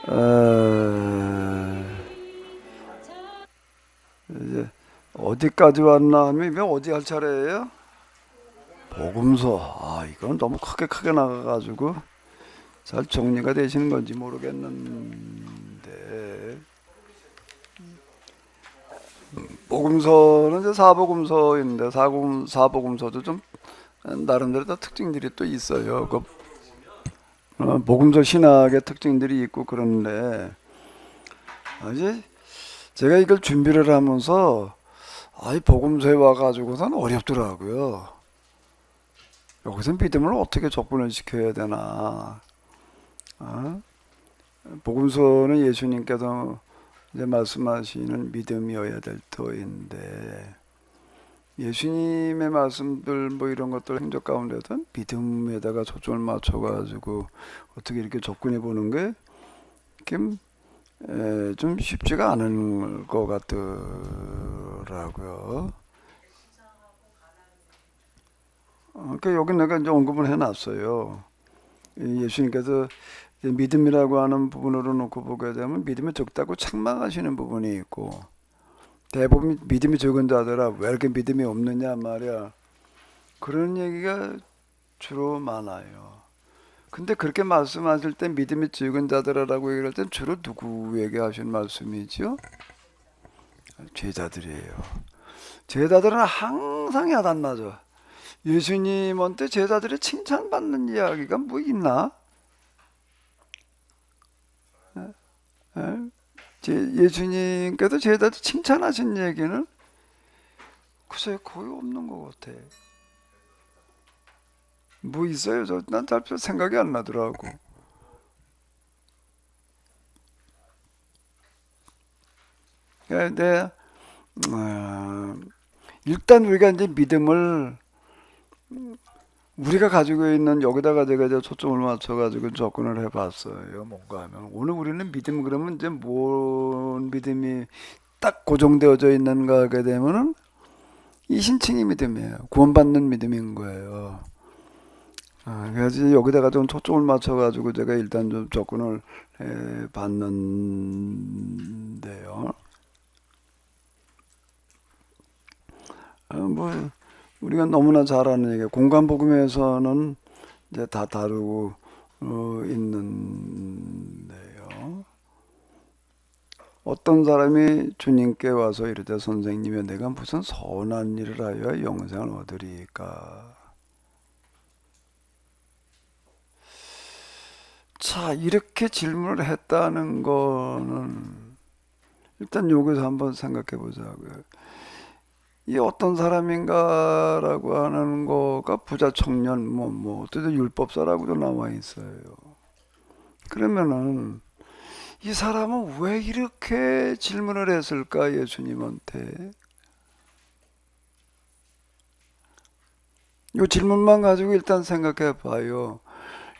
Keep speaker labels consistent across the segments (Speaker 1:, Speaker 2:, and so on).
Speaker 1: 에, 이제 어디까지 왔나 하면 이제 어디 할 차례예요? 복음서. 아, 이건 너무 크게 나가가지고 잘 정리가 되시는 건지 모르겠는데, 복음서는 이제 사복음서인데 사복음서도 좀 나름대로 다 특징들이 또 있어요. 복음서 신학의 특징들이 있고 그런데, 이제 제가 이걸 준비를 하면서 이 복음서에 와가지고선 어렵더라고요. 여기서 믿음을 어떻게 접근을 시켜야 되나. 어? 복음서는 예수님께서 이제 말씀하시는 믿음이어야 될 터인데, 예수님의 말씀들 뭐 이런 것들 행적 가운데든 믿음에다가 초점을 맞춰가지고 어떻게 이렇게 접근해 보는 게 좀 쉽지가 않은 것 같더라고요. 그러니까 여기 내가 이제 언급을 해놨어요. 예수님께서 믿음이라고 하는 부분으로 놓고 보게 되면 믿음이 적다고 책망하시는 부분이 있고, 대부분 믿음이 적은 자들아 왜 이렇게 믿음이 없느냐 말이야, 그런 얘기가 주로 많아요. 근데 그렇게 말씀하실 때 믿음이 적은 자들아라고 얘기할 땐 주로 누구에게 하신 말씀이지요? 제자들이에요. 제자들은 항상 야단 맞아. 예수님한테 제자들이 칭찬받는 이야기가 뭐 있나? 예수님께서 제자들 칭찬하신 얘기는 글쎄 거의 없는 것 같아. 뭐 있어요? 난잘 생각이 안 나더라고. 근데 일단 우리가 이제 믿음을 우리가 가지고 있는 여기다가 제가 이제 초점을 맞춰가지고 접근을 해봤어요. 뭔가 하면 오늘 우리는 믿음 그러면 이제 뭔 믿음이 딱 고정되어져 있는가 하게 되면은 이 신칭이 믿음이에요. 구원받는 믿음인 거예요. 그래서 여기다가 좀 초점을 맞춰가지고 제가 일단 좀 접근을 해봤는데요. 뭐 우리가 너무나 잘 아는 얘기, 공간복음에서는 이제 다 다루고 있는데요. 어떤 사람이 주님께 와서 이르되 선생님이 내가 무슨 선한 일을 하여 영생을 얻으리까. 자, 이렇게 질문을 했다는 거는 일단 여기서 한번 생각해 보자고요. 이 어떤 사람인가라고 하는 거가 부자 청년 어쨌든 율법사라고도 나와 있어요. 그러면은 이 사람은 왜 이렇게 질문을 했을까 예수님한테? 이 질문만 가지고 일단 생각해 봐요.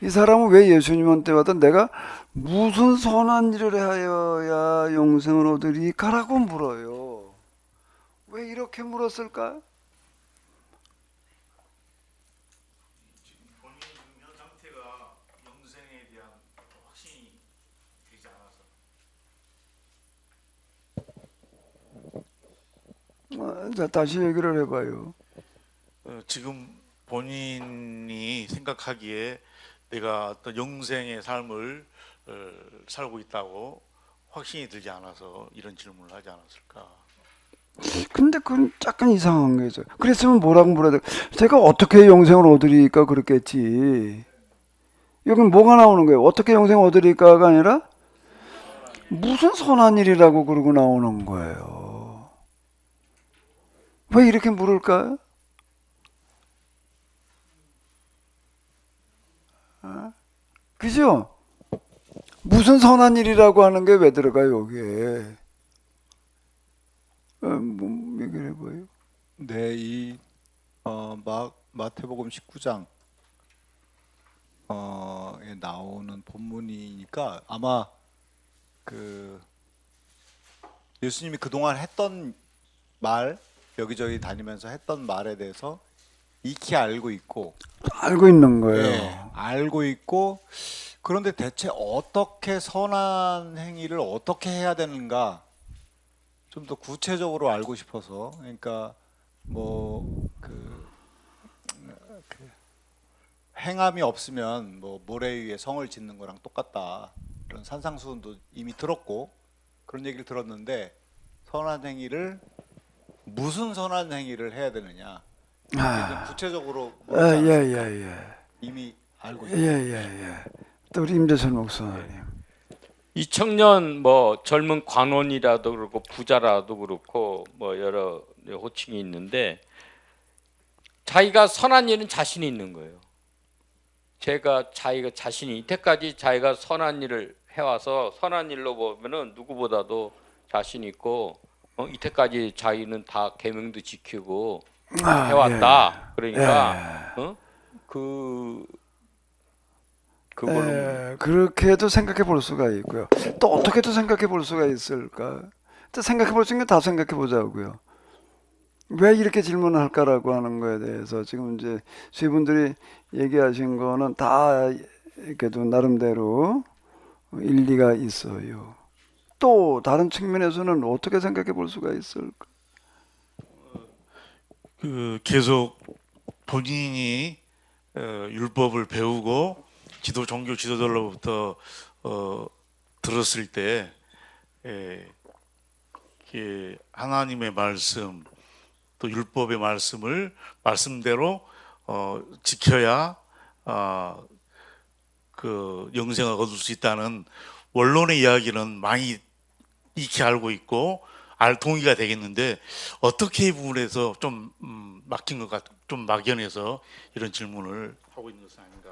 Speaker 1: 이 사람은 왜 예수님한테 와도 내가 무슨 선한 일을 하여야 영생을 얻으리까라고 물어요. 왜 이렇게 물었을까?
Speaker 2: 본인 현 상태가 영생에 대한 확신이 되지 않아서.
Speaker 1: 자, 다시 얘기를 해봐요.
Speaker 2: 지금 본인이 생각하기에 내가 어떤 영생의 삶을 살고 있다고 확신이 들지 않아서 이런 질문을 하지 않았을까?
Speaker 1: 근데 그건 약간 이상한 거죠. 그랬으면 뭐라고 물어야 돼? 제가 어떻게 영생을 얻으리까 그랬겠지. 여긴 뭐가 나오는 거예요? 어떻게 영생을 얻으리까가 아니라 무슨 선한 일이라고 그러고 나오는 거예요. 왜 이렇게 물을까요? 그죠? 무슨 선한 일이라고 하는 게 왜 들어가요, 여기에? 뭐, 얘기를 해봐요.
Speaker 3: 네, 이 마태복음 19장 에 나오는 본문이니까 아마 그 예수님이 그동안 했던 말, 여기저기 다니면서 했던 말에 대해서 익히 알고 있고,
Speaker 1: 알고 있는
Speaker 3: 예,
Speaker 1: 거예요.
Speaker 3: 알고 있고 그런데 대체 어떻게 선한 행위를 어떻게 해야 되는가 좀 더 구체적으로 알고 싶어서 그러니까 그 행함이 없으면 뭐 모래 위에 성을 짓는 거랑 똑같다 이런 산상수훈도 이미 들었고 그런 얘기를 들었는데 선한 행위를 무슨 선한 행위를 해야 되느냐 이게 좀 구체적으로 모르지 않았습니까?
Speaker 1: 예예예.
Speaker 3: 이미 알고 있어요.
Speaker 1: 예예예. 또 우리 임재철 목사님.
Speaker 4: 이 청년 뭐 젊은 관원이라도 그렇고 부자라도 그렇고 뭐 여러 호칭이 있는데 자기가 선한 일은 자신이 있는 거예요. 자기가 자신이 이때까지 자기가 선한 일을 해와서 선한 일로 보면은 누구보다도 자신 있고 이때까지 자기는 다 계명도 지키고 해왔다. 그러니까 그걸로
Speaker 1: 그렇게도 생각해 볼 수가 있고요. 또 어떻게도 생각해 볼 수가 있을까? 또 생각해 볼 수 있는 거 다 생각해 보자고요. 왜 이렇게 질문을 할까라고 하는 거에 대해서 지금 이제 수의분들이 얘기하신 거는 다 이렇게도 나름대로 일리가 있어요. 또 다른 측면에서는 어떻게 생각해 볼 수가 있을까?
Speaker 2: 계속 본인이 율법을 배우고 종교 지도자로부터 들었을 때 하나님의 말씀 또 율법의 말씀을 말씀대로 지켜야 그 영생을 얻을 수 있다는 원론의 이야기는 많이 익히 알고 있고 동의가 되겠는데 어떻게 이 부분에서 좀 막힌 것 좀 막연해서 이런 질문을 하고 있는 것은 아닌가.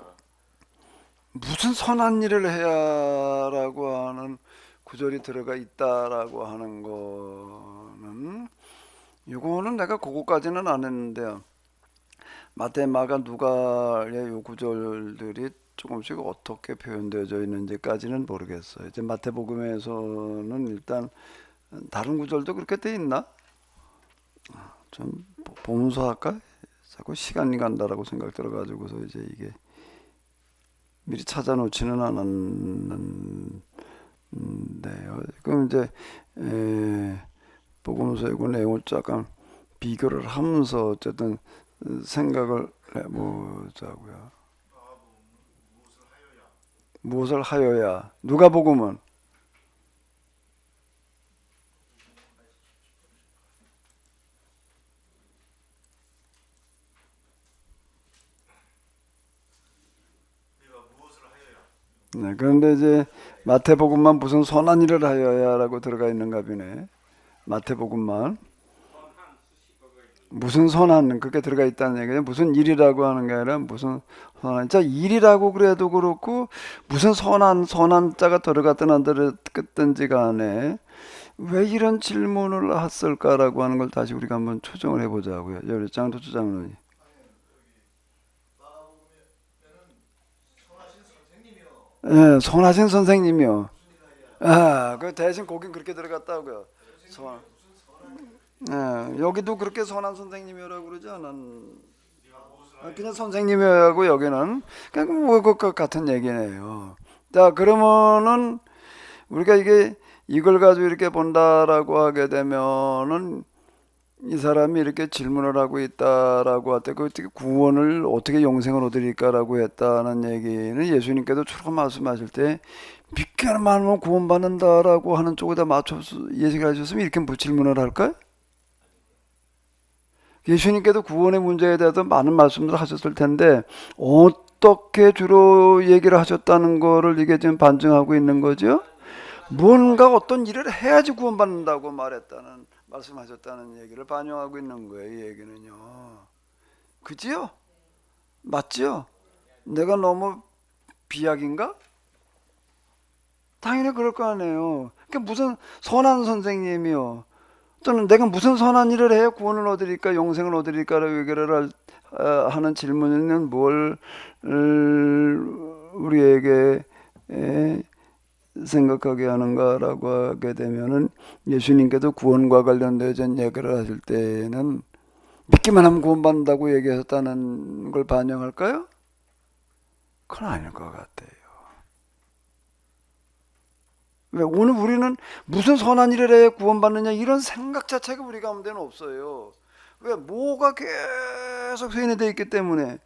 Speaker 1: 무슨 선한 일을 해야라고 하는 구절이 들어가 있다라고 하는 거는 이거는 내가 그거까지는 안 했는데요. 마태, 마가, 누가의 요 구절들이 조금씩 어떻게 표현되어져 있는지까지는 모르겠어요. 이제 마태복음에서는 일단 다른 구절도 그렇게 돼 있나? 좀 보면서 할까? 자꾸 시간이 간다라고 생각 들어가지고서 이제 이게 미리 찾아놓지는 않았는데요. 그럼 이제 복음서의 그 내용을 잠깐 비교를 하면서 어쨌든 생각을 해보자고요. 무엇을 하여야? 누가복음은 네, 그런데 이제 마태복음만 무슨 선한 일을 하여야라고 들어가 있는가 보네. 마태복음만 무슨 선한 그게 들어가 있다는 얘기예요. 무슨 일이라고 하는 게 아니라 무슨 선한 자 일이라고 그래도 그렇고 무슨 선한 자가 들어갔든 안 들어갔든지 간에 왜 이런 질문을 했을까라고 하는 걸 다시 우리가 한번 초정을 해보자고요. 장도주 장로님. 예, 선하신 선생님이요. 아, 그 대신 거긴 그렇게 들어갔다고요. 여기도 그렇게 선한 선생님이라고 그러지 그냥 선생님이라고 여기는 그냥 뭐 그 같은 얘기네요. 자, 그러면은 우리가 이걸 가지고 이렇게 본다라고 하게 되면은 이 사람이 이렇게 질문을 하고 있다라고 할 때 그 어떻게 구원을 어떻게 영생을 얻으리까라고 했다는 얘기는 예수님께도 주로 말씀하실 때 믿기만 하면 구원받는다라고 하는 쪽에다 맞춰서 예식을 하셨으면 이렇게 뭐 질문을 할까요? 예수님께도 구원의 문제에 대해서 많은 말씀들을 하셨을 텐데 어떻게 주로 얘기를 하셨다는 거를 이게 지금 반증하고 있는 거죠? 뭔가 어떤 일을 해야지 구원받는다고 말씀하셨다는 얘기를 반영하고 있는 거예요. 이 얘기는요. 그지요? 맞지요? 내가 너무 비약인가? 당연히 그럴 거 아니에요. 그러니까 무슨 선한 선생님이요. 또는 내가 무슨 선한 일을 해야 구원을 얻으리까 영생을 얻으리까라고 얘기를 하는 질문은 뭘 우리에게 생각하게 하는가라고 하게 되면은 예수님께도 구원과 관련된 얘기를 하실 때는 믿기만 하면 구원받는다고 얘기하셨다는 걸 반영할까요? 그건 아닐 것 같아요. 왜 오늘 우리는 무슨 선한 일을 해야 구원받느냐 이런 생각 자체가 우리 가운데는 없어요. 왜 뭐가 계속 회인되어 있기 때문에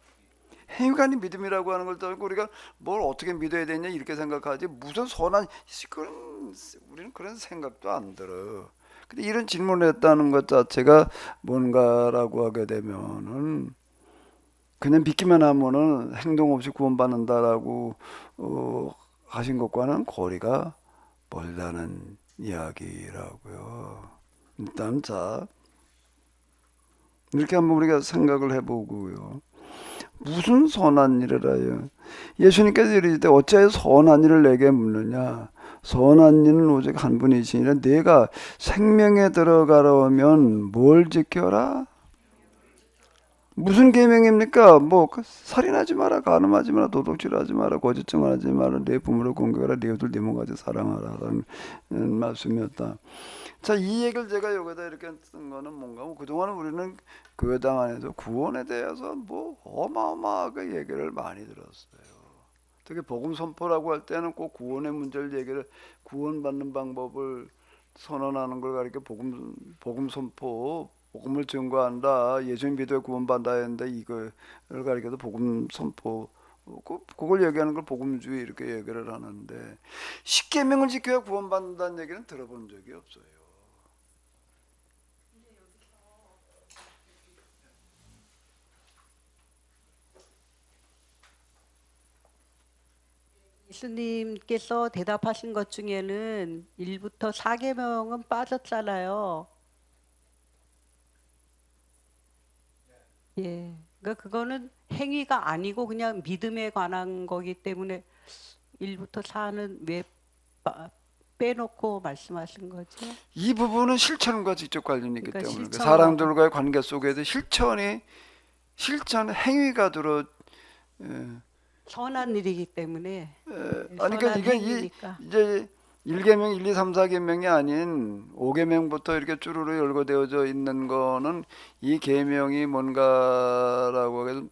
Speaker 1: 행위가 아닌 믿음이라고 하는 걸 떠나고 우리가 뭘 어떻게 믿어야 되냐 이렇게 생각하지 무슨 선한 그런 우리는 그런 생각도 안 들어. 근데 이런 질문을 했다는 것 자체가 뭔가라고 하게 되면은 그냥 믿기만 하면은 행동 없이 구원받는다라고 하신 것과는 거리가 멀다는 이야기라고요. 일단 자 이렇게 한번 우리가 생각을 해보고요. 무슨 선한 일을 하여 예수님께서 이르시되 어찌하여 선한 일을 내게 묻느냐 선한 이는 오직 한 분이시니라 내가 생명에 들어가려면 뭘 지켜라 무슨 계명입니까? 뭐 살인하지 마라, 간음하지 마라, 도둑질하지 마라, 거짓 증언하지 마라, 내 부모를 공경하라, 내 이웃을 네 몸같이 사랑하라라는 말씀이었다. 자, 이 얘기를 제가 여기다 이렇게 쓴 거는 뭔가 그동안 우리는 교회당 안에서 구원에 대해서 뭐 어마어마하게 얘기를 많이 들었어요. 특히 복음 선포라고 할 때는 꼭 구원의 문제를 얘기를 구원받는 방법을 선언하는 걸 가리켜 복음 선포 복음을 증거한다. 예수님 믿어 구원받아야 했는데 이걸 가리켜서 복음 선포 그걸 얘기하는 걸 복음주의 이렇게 얘기를 하는데 십계명을 지켜야 구원받는다는 얘기는 들어본 적이 없어요.
Speaker 5: 예수님께서 대답하신 것 중에는 1부터 4계명은 빠졌잖아요. 예, 그러니까 그거는 행위가 아니고 그냥 믿음에 관한 거기 때문에 1부터 4는 왜 빼놓고 말씀하신 거죠?
Speaker 1: 이 부분은 실천과 직접 관련이 있기
Speaker 5: 그러니까
Speaker 1: 때문에
Speaker 5: 실천하고-
Speaker 1: 사람들과의 관계 속에서 실천 행위가 들어
Speaker 5: 선한 일이기 때문에
Speaker 1: 아니 그러니까 이게
Speaker 5: 행위니까.
Speaker 1: 이제 1계명, 1, 2, 3, 4계명이 아닌 5계명부터 이렇게 쭈루루 열거되어져 있는 거는 이 계명이 뭔가라고 해서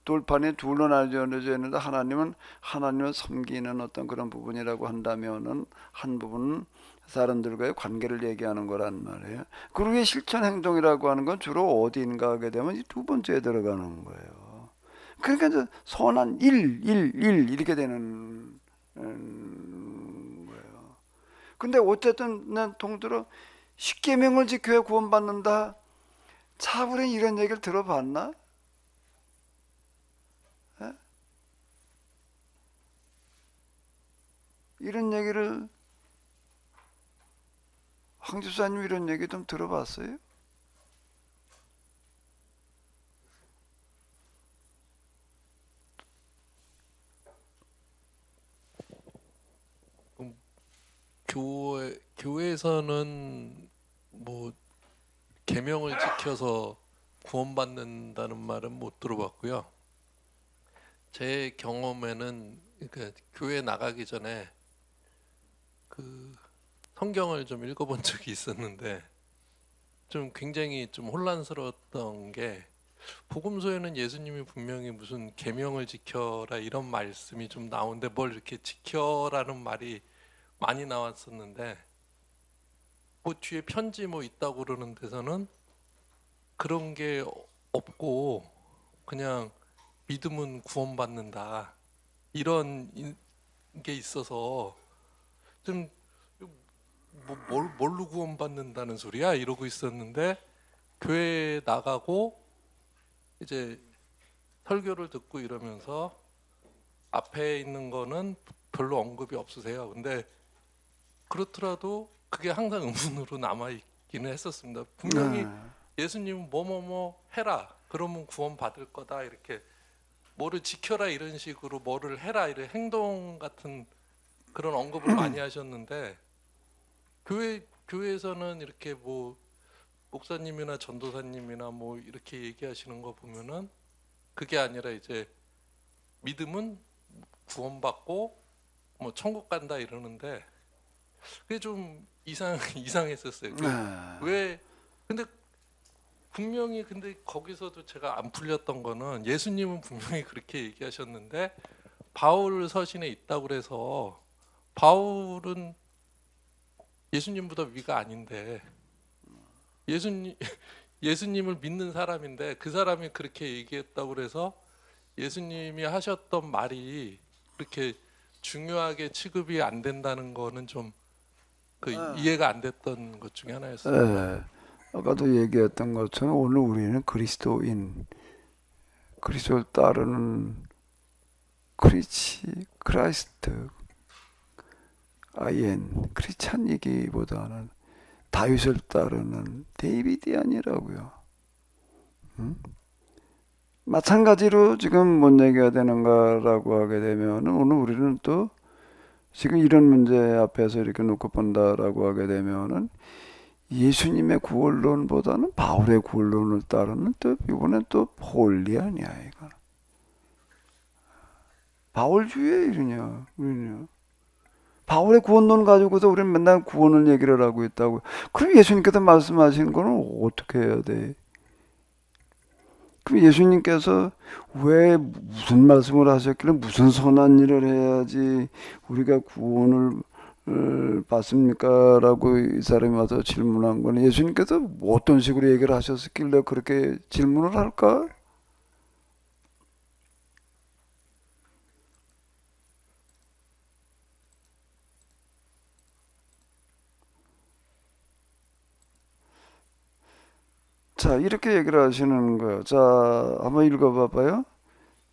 Speaker 1: 돌판에 둘로 나뉘어져 있는데 하나님을 섬기는 어떤 그런 부분이라고 한다면은 한 부분은 사람들과의 관계를 얘기하는 거란 말이에요. 그리고 이 실천 행동이라고 하는 건 주로 어디인가 하게 되면 이 두 번째에 들어가는 거예요. 그러니까 이제 선한 일 이렇게 되는 거예요. 근데 어쨌든 난 통들어 십계명을 지켜야 구원받는다. 차분히 이런 얘기를 들어봤나? 에? 이런 얘기를 황 집사님 이런 얘기 좀 들어봤어요?
Speaker 6: 교회에서는 뭐 계명을 지켜서 구원받는다는 말은 못 들어봤고요. 제 경험에는 그러니까 교회 나가기 전에 그 성경을 좀 읽어본 적이 있었는데 좀 굉장히 좀 혼란스러웠던 게 복음서에는 예수님이 분명히 무슨 계명을 지켜라 이런 말씀이 좀 나오는데 뭘 이렇게 지켜라는 말이 많이 나왔었는데 뭐 뒤에 편지 뭐 있다고 그러는 데서는 그런 게 없고 그냥 믿음은 구원받는다 이런 게 있어서 좀 뭘로 구원받는다는 소리야 이러고 있었는데 교회 나가고 이제 설교를 듣고 이러면서 앞에 있는 거는 별로 언급이 없으세요. 근데 그렇더라도 그게 항상 의문으로 남아 있기는 했었습니다. 분명히 예수님은 뭐뭐뭐 해라 그러면 구원 받을 거다 이렇게 뭐를 지켜라 이런 식으로 뭐를 해라 이런 행동 같은 그런 언급을 많이 하셨는데 교회에서는 이렇게 뭐 목사님이나 전도사님이나 뭐 이렇게 얘기하시는 거 보면은 그게 아니라 이제 믿음은 구원받고 뭐 천국 간다 이러는데 그게 좀 이상했었어요. 왜 근데 분명히 근데 거기서도 제가 안 풀렸던 거는 예수님은 분명히 그렇게 얘기하셨는데 바울 서신에 있다고 그래서 바울은 예수님보다 위가 아닌데 예수님 예수님을 믿는 사람인데 그 사람이 그렇게 얘기했다고 그래서 예수님이 하셨던 말이 그렇게 중요하게 취급이 안 된다는 거는 좀 그 이해가 안 됐던 것 중에 하나였어요.
Speaker 1: 예, 아까도 얘기했던 것처럼 오늘 우리는 그리스도인, 그리스도를 따르는 크라이스트, 크리스찬이기보다는 다윗을 따르는 데이비디안이라고요. 마찬가지로 지금 뭔 얘기가 되는가라고 하게 되면 오늘 우리는 또 지금 이런 문제 앞에서 이렇게 놓고 본다라고 하게 되면은 예수님의 구원론보다는 바울의 구원론을 따르는 또 이번엔 또 폴리 아니야 이거. 바울주의에 이러냐 우리냐. 바울의 구원론 가지고서 우리는 맨날 구원을 얘기를 하고 있다고. 그럼 예수님께서 말씀하신 거는 어떻게 해야 돼? 그럼 예수님께서 왜 무슨 말씀을 하셨길래 무슨 선한 일을 해야지 우리가 구원을 받습니까? 라고 이 사람이 와서 질문한 거는 예수님께서 어떤 식으로 얘기를 하셨길래 그렇게 질문을 할까? 자, 이렇게 얘기를 하시는 거예요. 자, 한번 읽어봐봐요.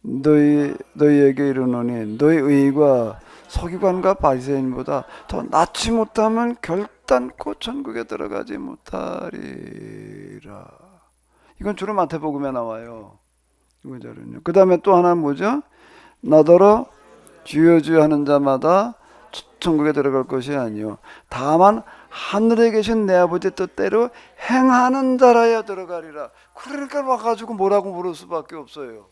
Speaker 1: 너희에게 이르노니 너희 의가 서기관과 바리새인보다 더 낫지 못하면 결단코 천국에 들어가지 못하리라. 이건 주로 마태복음에 나와요. 그 다음에 또 하나 뭐죠? 나더러 주여 주여 하는 자마다 천국에 들어갈 것이 아니요 다만 하늘에 계신 내 아버지 뜻대로 행하는 자라야 들어가리라. 그러니까 와가지고 뭐라고 물을 수밖에 없어요.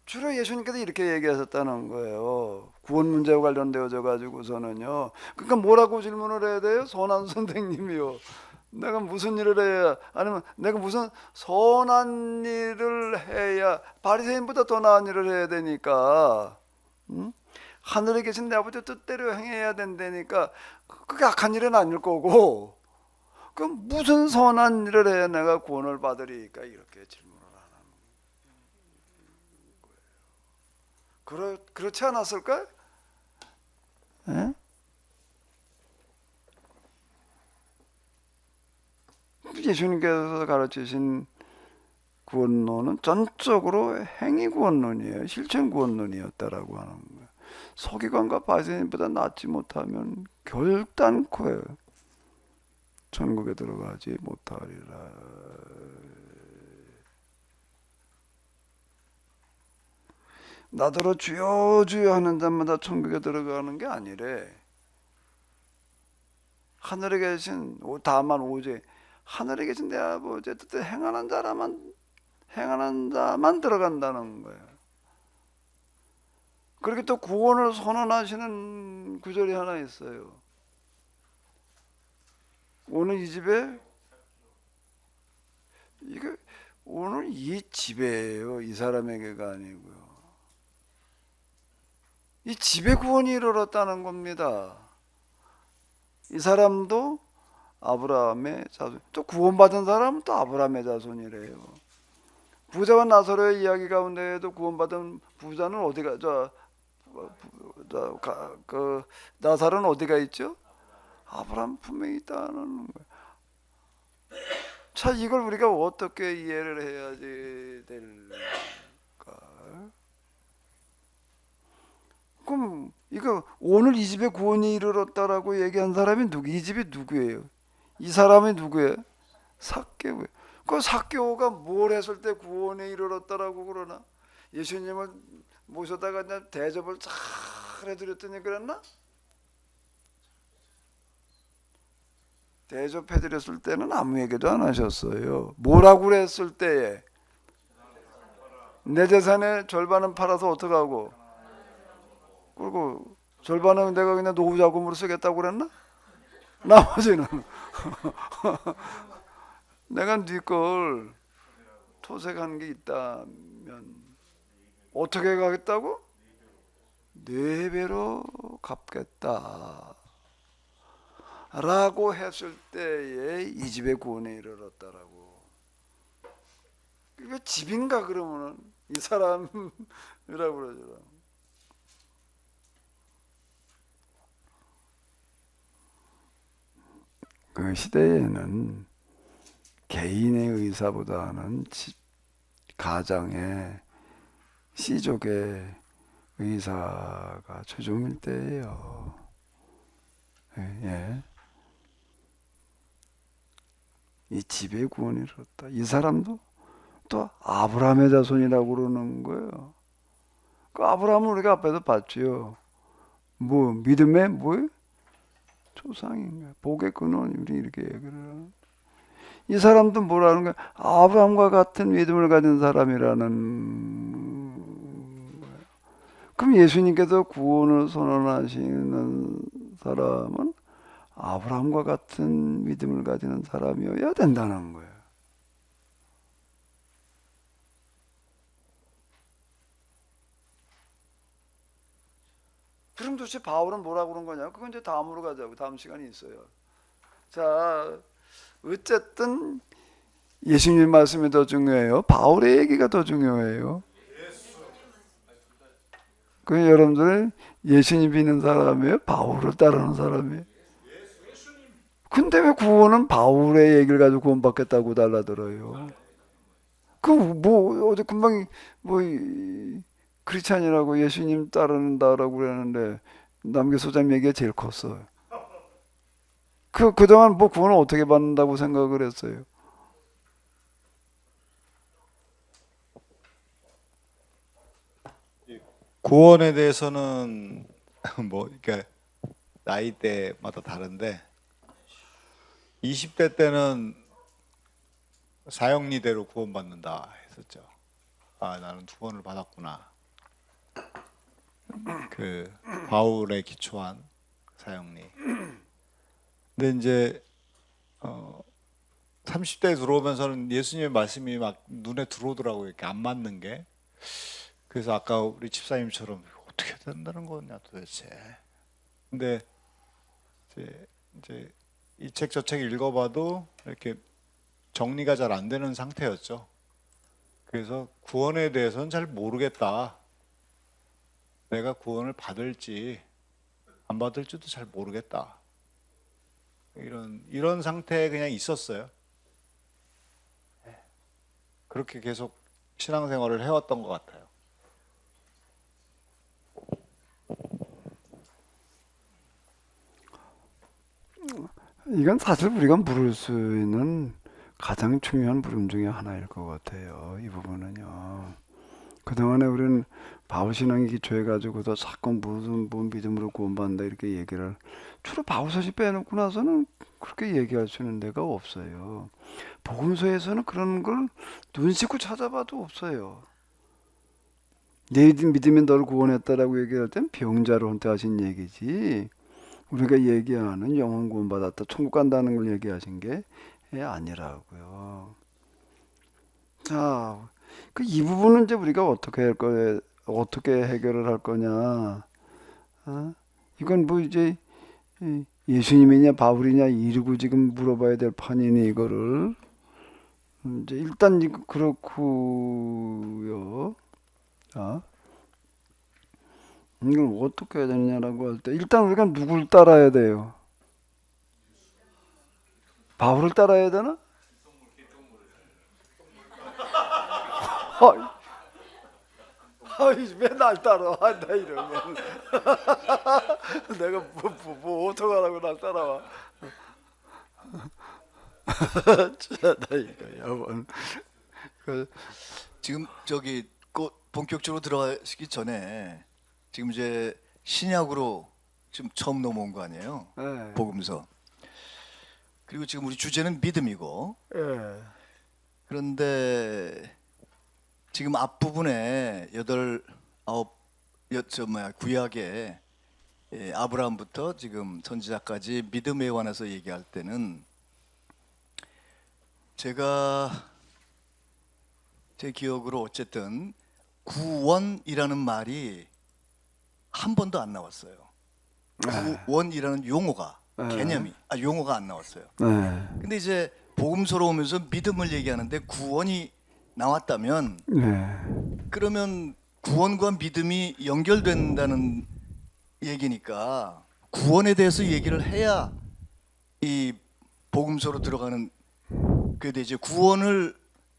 Speaker 1: 주로 예수님께서 이렇게 얘기하셨다는 거예요. 구원 문제와 관련되어져 가지고서는요. 그러니까 뭐라고 질문을 해야 돼요? 선한 선생님이요. 내가 무슨 일을 해야, 아니면 내가 무슨 선한 일을 해야 바리새인보다 더 나은 일을 해야 되니까, 하늘에 계신 내 아버지 뜻대로 행해야 된다니까 그게 악한 일은 아닐 거고, 그럼 무슨 선한 일을 해야 내가 구원을 받으리까 이렇게 질문을 하는. 그렇지 않았을까요? 예? 예수님께서 가르치신 구원론은 전적으로 행위 구원론이에요. 실천 구원론이었다라고 하는 거예요. 서기관과 바리새인보다 낫지 못하면 결단코 천국에 들어가지 못하리라. 나더러 주여 주여 하는 자마다 천국에 들어가는 게 아니래. 하늘에 계신 다만 오직 하늘에 계신 내 아버지의 뜻대로 행하는 자만 들어간다는 거예요. 그렇게 또 구원을 선언하시는 구절이 하나 있어요. 오늘 이 집에 이게 오늘 이 집에요. 이 사람에게가 아니고요. 이 집에 구원이 이르렀다는 겁니다. 이 사람도 아브라함의 자손, 또 구원받은 사람은 또 아브라함의 자손이래요. 부자와 나사로의 이야기 가운데에도 구원받은 부자는 어디가 그 나사로는 어디가 있죠? 아브라함 품에 있다는 거예요. 자, 이걸 우리가 어떻게 이해를 해야지 될까? 그럼 이거 오늘 이 집에 구원이 이르렀다라고 얘기한 사람이 이 집이 누구예요? 이 사람이 누구예요? 삭개오예요. 그 삭개오가 뭘 했을 때 구원에 이르렀다라고 그러나? 예수님을 모셔다가 그냥 대접을 잘 해드렸더니 그랬나? 대접해드렸을 때는 아무에게도 안 하셨어요. 뭐라고 그랬을 때에 내 재산의 절반은 팔아서 어떡하고, 그리고 절반은 내가 그냥 노후 자금으로 쓰겠다고 그랬나? 나머지는 내가 네 걸 토색한 게 있다면 어떻게 가겠다고? 4배로 갚겠다. 라고 했을 때에 이 집의 구원에 이르렀다라고. 이게 집인가 그러면은 이 사람이라고 그러죠. 그 시대에는 개인의 의사보다는 가장의 씨족의 의사가 최종일 때예요. 예. 이 집의 구원이 이르렀다. 이 사람도 또 아브라함의 자손이라고 그러는 거예요. 그 아브라함은 우리가 앞에서 봤지요. 뭐 믿음의 뭐예요? 조상인가? 복의 근원 우리 이렇게 얘기를 하는. 이 사람도 뭐라는 거야? 아브라함과 같은 믿음을 가진 사람이라는 거예요. 그럼 예수님께서 구원을 선언하시는 사람은 아브라함과 같은 믿음을 가지는 사람이어야 된다는 거예요. 그럼 도대체 바울은 뭐라고 그런 거냐? 그건 이제 다음으로 가자고. 다음 시간이 있어요. 자, 어쨌든 예수님 말씀이 더 중요해요. 바울의 얘기가 더 중요해요. 그 여러분들은 예수님 믿는 사람이에요? 바울을 따르는 사람이에요? 근데 왜 구원은 바울의 얘기를 가지고 구원받겠다고 달라들어요? 그 뭐 어제 금방 뭐 크리스찬이라고 예수님 따른다라고 그랬는데 남계 소장 얘기가 제일 컸어요. 그동안 뭐 구원을 어떻게 받는다고 생각을 했어요?
Speaker 3: 구원에 대해서는 뭐 그러니까 나이대마다 다른데 20대 때는 사형리대로 구원받는다 했었죠. 아, 나는 구원을 받았구나. 그 바울에 기초한 사형리. 근데 이제 30대에 들어오면서는 예수님의 말씀이 막 눈에 들어오더라고요. 이렇게 안 맞는 게. 그래서 아까 우리 집사님처럼 어떻게 된다는 거냐 도대체. 근데 이제 이 책 저 책 읽어봐도 이렇게 정리가 잘 안 되는 상태였죠. 그래서 구원에 대해서는 잘 모르겠다. 내가 구원을 받을지 안 받을지도 잘 모르겠다. 이런 상태에 그냥 있었어요. 그렇게 계속 신앙생활을 해왔던 것 같아요.
Speaker 1: 이건 사실 우리가 물을 수 있는 가장 중요한 물음 중에 하나일 것 같아요. 이 부분은요. 그동안에 우리는 바울 신앙이 기초해가지고도 자꾸 무슨 믿음으로 구원받는다 이렇게 얘기를 주로 바울 서신 빼놓고 나서는 그렇게 얘기할 수 있는 데가 없어요. 복음서에서는 그런 걸 눈 씻고 찾아봐도 없어요. 내 믿음이 너를 구원했다라고 얘기할 땐 병자로 헌태하신 얘기지. 우리가 얘기하는 영혼 구원받았다, 천국 간다는 걸 얘기하신 게 아니라고요. 자, 이 부분은 이제 우리가 어떻게 할 거에 어떻게 해결을 할 거냐? 이건 뭐 이제 예수님이냐 바울이냐 이러고 지금 물어봐야 될 판이니 이거를 이제 일단 그렇고요. 자, 이걸 어떻게 해야 되느냐라고 할 때 일단 우리가 누굴 따라야 돼요? 바울을 따라야 되나? 왜 날 따라와? 나 이러면 내가 뭐 어떡하라고 날 따라와? 나 이거 여러분
Speaker 7: 지금 저기 본격적으로 들어가시기 전에 지금 이제 신약으로 지금 처음 넘어온 거 아니에요?
Speaker 1: 네.
Speaker 7: 복음서. 그리고 지금 우리 주제는 믿음이고.
Speaker 1: 예.
Speaker 7: 그런데 지금 앞부분에 구약에 아브라함부터 지금 선지자까지 믿음에 관해서 얘기할 때는 제가 제 기억으로 어쨌든 구원이라는 말이 한 번도 안 나왔어요. 구원이라는 용어가 개념이 용어가 안 나왔어요.
Speaker 1: 네.
Speaker 7: 근데 이제 복음서로 오면서 믿음을 얘기하는데 구원이 나왔다면
Speaker 1: 네.
Speaker 7: 그러면 구원과 믿음이 연결된다는 얘기니까 구원에 대해서 얘기를 해야 이 복음서로 들어가는 그에 대해 이제 구원을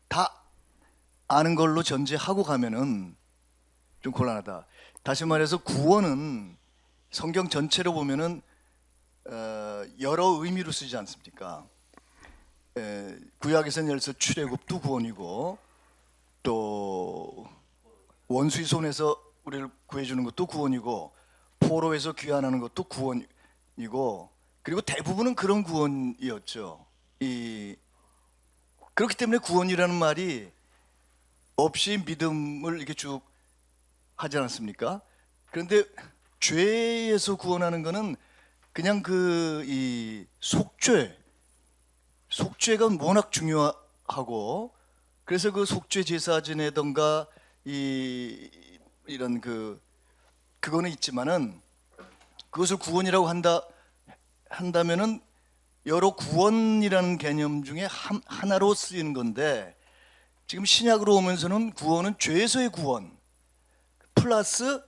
Speaker 7: 다 아는 걸로 전제하고 가면은 좀 곤란하다. 다시 말해서 구원은 성경 전체로 보면은 여러 의미로 쓰지 않습니까? 구약에서는 예를 들어서 출애굽도 구원이고 또 원수의 손에서 우리를 구해주는 것도 구원이고 포로에서 귀환하는 것도 구원이고 그리고 대부분은 그런 구원이었죠. 그렇기 때문에 구원이라는 말이 없이 믿음을 이렇게 쭉 하지 않았습니까? 그런데 죄에서 구원하는 것은 그냥 이 속죄가 워낙 중요하고 그래서 그 속죄 제사 지내던가 이런 그거는 있지만은 그것을 구원이라고 한다면은 여러 구원이라는 개념 중에 하나로 쓰이는 건데 지금 신약으로 오면서는 구원은 죄에서의 구원 플러스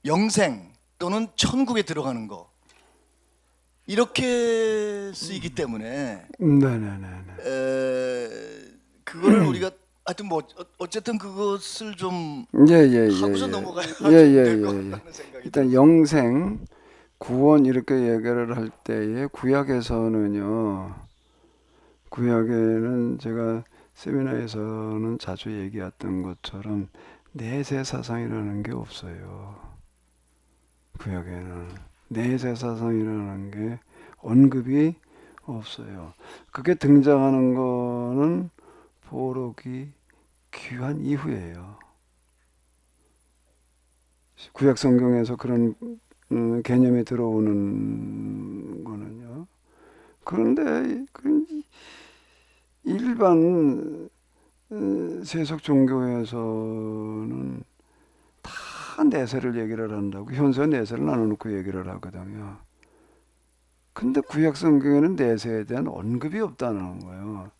Speaker 7: 영생 또는 천국에 들어가는 거 이렇게 쓰이기 때문에
Speaker 1: 네네네.
Speaker 7: 그거를 우리가 하여튼 뭐 어쨌든 그것을 좀
Speaker 1: 예예예.
Speaker 7: 하고서 넘어가야 될 것 같다는 생각이
Speaker 1: 일단 영생, 구원 이렇게 얘기를 할 때에 구약에서는요. 구약에는 제가 세미나에서는 자주 얘기했던 것처럼 내세 사상이라는 게 없어요. 구약에는 내세 사상이라는 게 언급이 없어요. 그게 등장하는 거는 포로기 귀환 이후예요. 구약 성경에서 그런 개념이 들어오는 거는요. 그런데 일반 세속 종교에서는 다 내세를 얘기를 한다고 현세 내세를 나눠놓고 얘기를 하거든요. 근데 구약 성경에는 내세에 대한 언급이 없다는 거예요.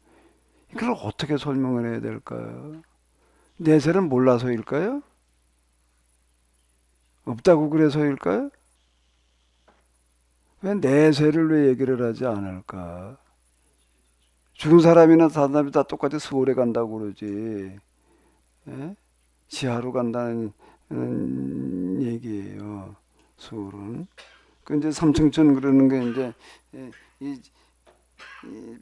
Speaker 1: 이걸 어떻게 설명을 해야 될까요? 내세를 몰라서일까요? 없다고 그래서일까요? 왜 내세를 왜 얘기를 하지 않을까? 죽은 사람이나 사람이 다 똑같이 수월에 간다고 그러지. 예? 지하로 간다는 얘기예요. 수월은. 그 이제 삼층천 그러는 게 이제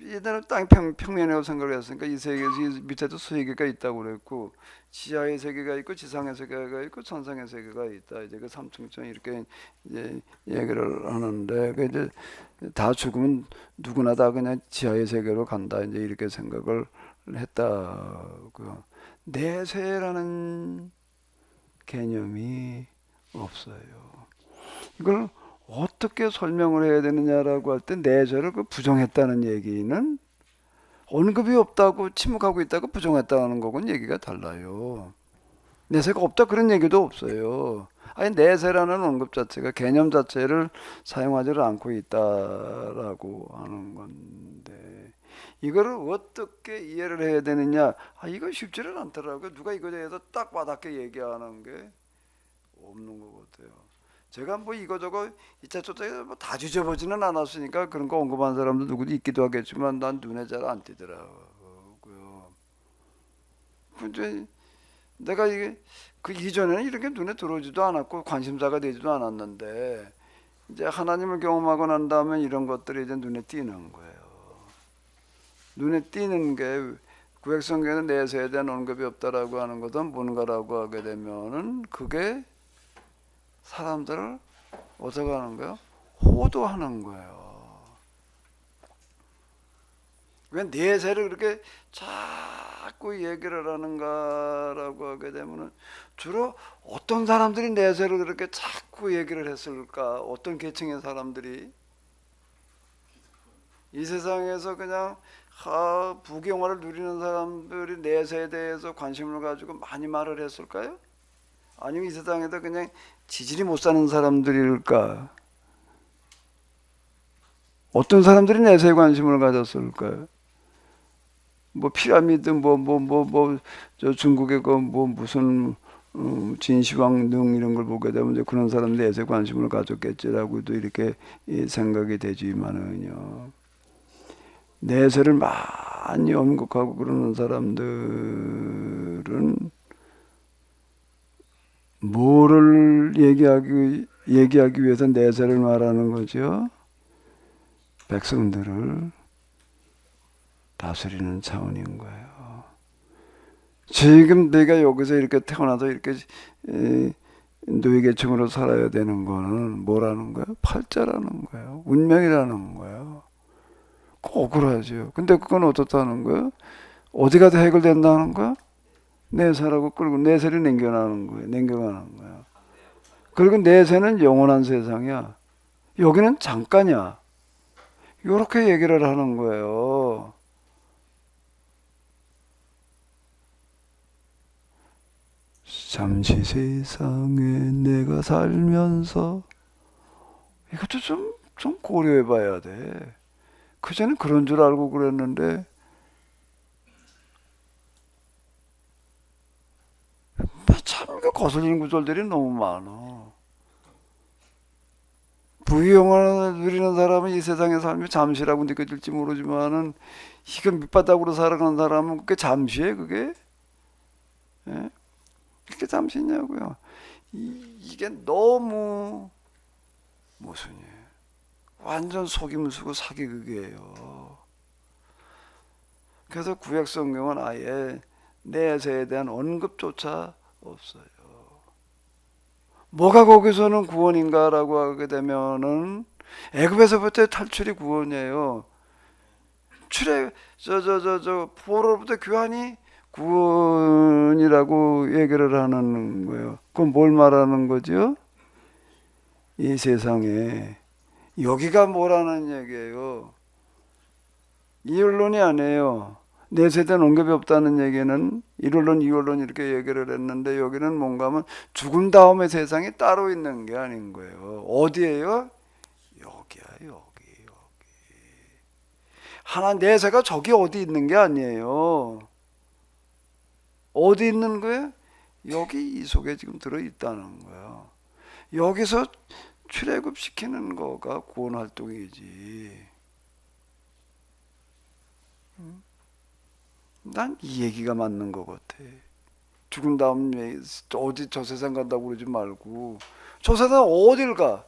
Speaker 1: 옛날에 땅이 평면이라고 생각을 했으니까 이 세계에서 이 밑에도 세계가 있다고 그랬고 지하의 세계가 있고 지상의 세계가 있고 천상의 세계가 있다. 이제 그 삼층천 이렇게 이제 얘기를 하는데 그 이제 다 죽으면 누구나 다 그냥 지하의 세계로 간다. 이제 이렇게 생각을 했다고요. 내세라는 개념이 없어요. 이걸 어떻게 설명을 해야 되느냐라고 할 때 내세를 부정했다는 얘기는 언급이 없다고 침묵하고 있다고 부정했다는 거고는 얘기가 달라요. 내세가 없다 그런 얘기도 없어요. 아니 내세라는 언급 자체가 개념 자체를 사용하지를 않고 있다라고 하는 건데 이거를 어떻게 이해를 해야 되느냐? 이거 쉽지는 않더라고요. 누가 이거에 대해서 딱 와닿게 얘기하는 게 없는 것 같아요. 제가 뭐 이거저거 이차저차 다 뒤져보지는 않았으니까 그런 거 언급한 사람도 누구도 있기도 하겠지만 난 눈에 잘 안 띄더라고요. 근데 내가 이게 그 이전에는 이렇게 눈에 들어오지도 않았고 관심사가 되지도 않았는데 이제 하나님을 경험하고 난 다음에 이런 것들이 이제 눈에 띄는 거예요. 눈에 띄는 게 구약 성경에는 내세에 대한 언급이 없다라고 하는 것은 뭔가라고 하게 되면은 그게 사람들을 어떻게 하는 거예요? 호도하는 거예요. 왜 내세를 그렇게 자꾸 얘기를 하는가라고 하게 되면은 주로 어떤 사람들이 내세를 그렇게 자꾸 얘기를 했을까? 어떤 계층의 사람들이 이 세상에서 그냥 부경화를 누리는 사람들이 내세에 대해서 관심을 가지고 많이 말을 했을까요? 아니면 이 세상에서 그냥 지질이 못 사는 사람들일까? 어떤 사람들이 내세에 관심을 가졌을까요? 뭐 피라미드 저 중국의 그 뭐 무슨 진시황 등 이런 걸 보게 되면 이제 그런 사람 내세 관심을 가졌겠지라고도 이렇게 생각이 되지만은요. 내세를 많이 언급하고 그러는 사람들은 뭐를 얘기하기 위해서 내세를 말하는 거죠? 백성들을 다스리는 차원인 거예요. 지금 내가 여기서 이렇게 태어나서 이렇게 노예계층으로 살아야 되는 거는 뭐라는 거예요? 팔자라는 거예요. 운명이라는 거예요. 억울하죠. 근데 그건 어떻다는 거예요? 어디 가도 해결된다는 거야? 내세라고 끌고 내세를 남겨가는 거예요. 그리고 내세는 영원한 세상이야. 여기는 잠깐이야. 이렇게 얘기를 하는 거예요. 잠시 세상에 내가 살면서 이것도 좀 고려해 봐야 돼. 그전엔 그런 줄 알고 그랬는데 참 거슬리는 구절들이 너무 많아. 부유영화를 누리는 사람은 이 세상의 삶이 잠시라고 느껴질지 모르지만은 이거 밑바닥으로 살아가는 사람은 그게 잠시에 그게? 예? 그게 잠시냐고요. 이게 너무 무슨 완전 속임수고 사기극이에요. 그래서 구약 성경은 아예 내세에 대한 언급조차 없어요. 뭐가 거기서는 구원인가라고 하게 되면은 애굽에서부터 탈출이 구원이에요. 포로로부터 교환이 구원이라고 얘기를 하는 거예요. 그럼 뭘 말하는 거죠? 이 세상에 여기가 뭐라는 얘기예요. 이언론이 아니에요. 내세된 언급이 없다는 얘기는 1언론, 2언론 이렇게 얘기를 했는데 여기는 뭔가 하면 죽은 다음에 세상이 따로 있는 게 아닌 거예요. 어디예요? 여기야, 여기. 하나 내세가 저기 어디 있는 게 아니에요. 어디 있는 거예요? 여기 이 속에 지금 들어있다는 거예요. 여기서 출애굽시키는 거가 구원 활동이지. 난 이 얘기가 맞는 것 같아. 죽은 다음에 어디 저 세상 간다고 그러지 말고 저 세상 어딜 가?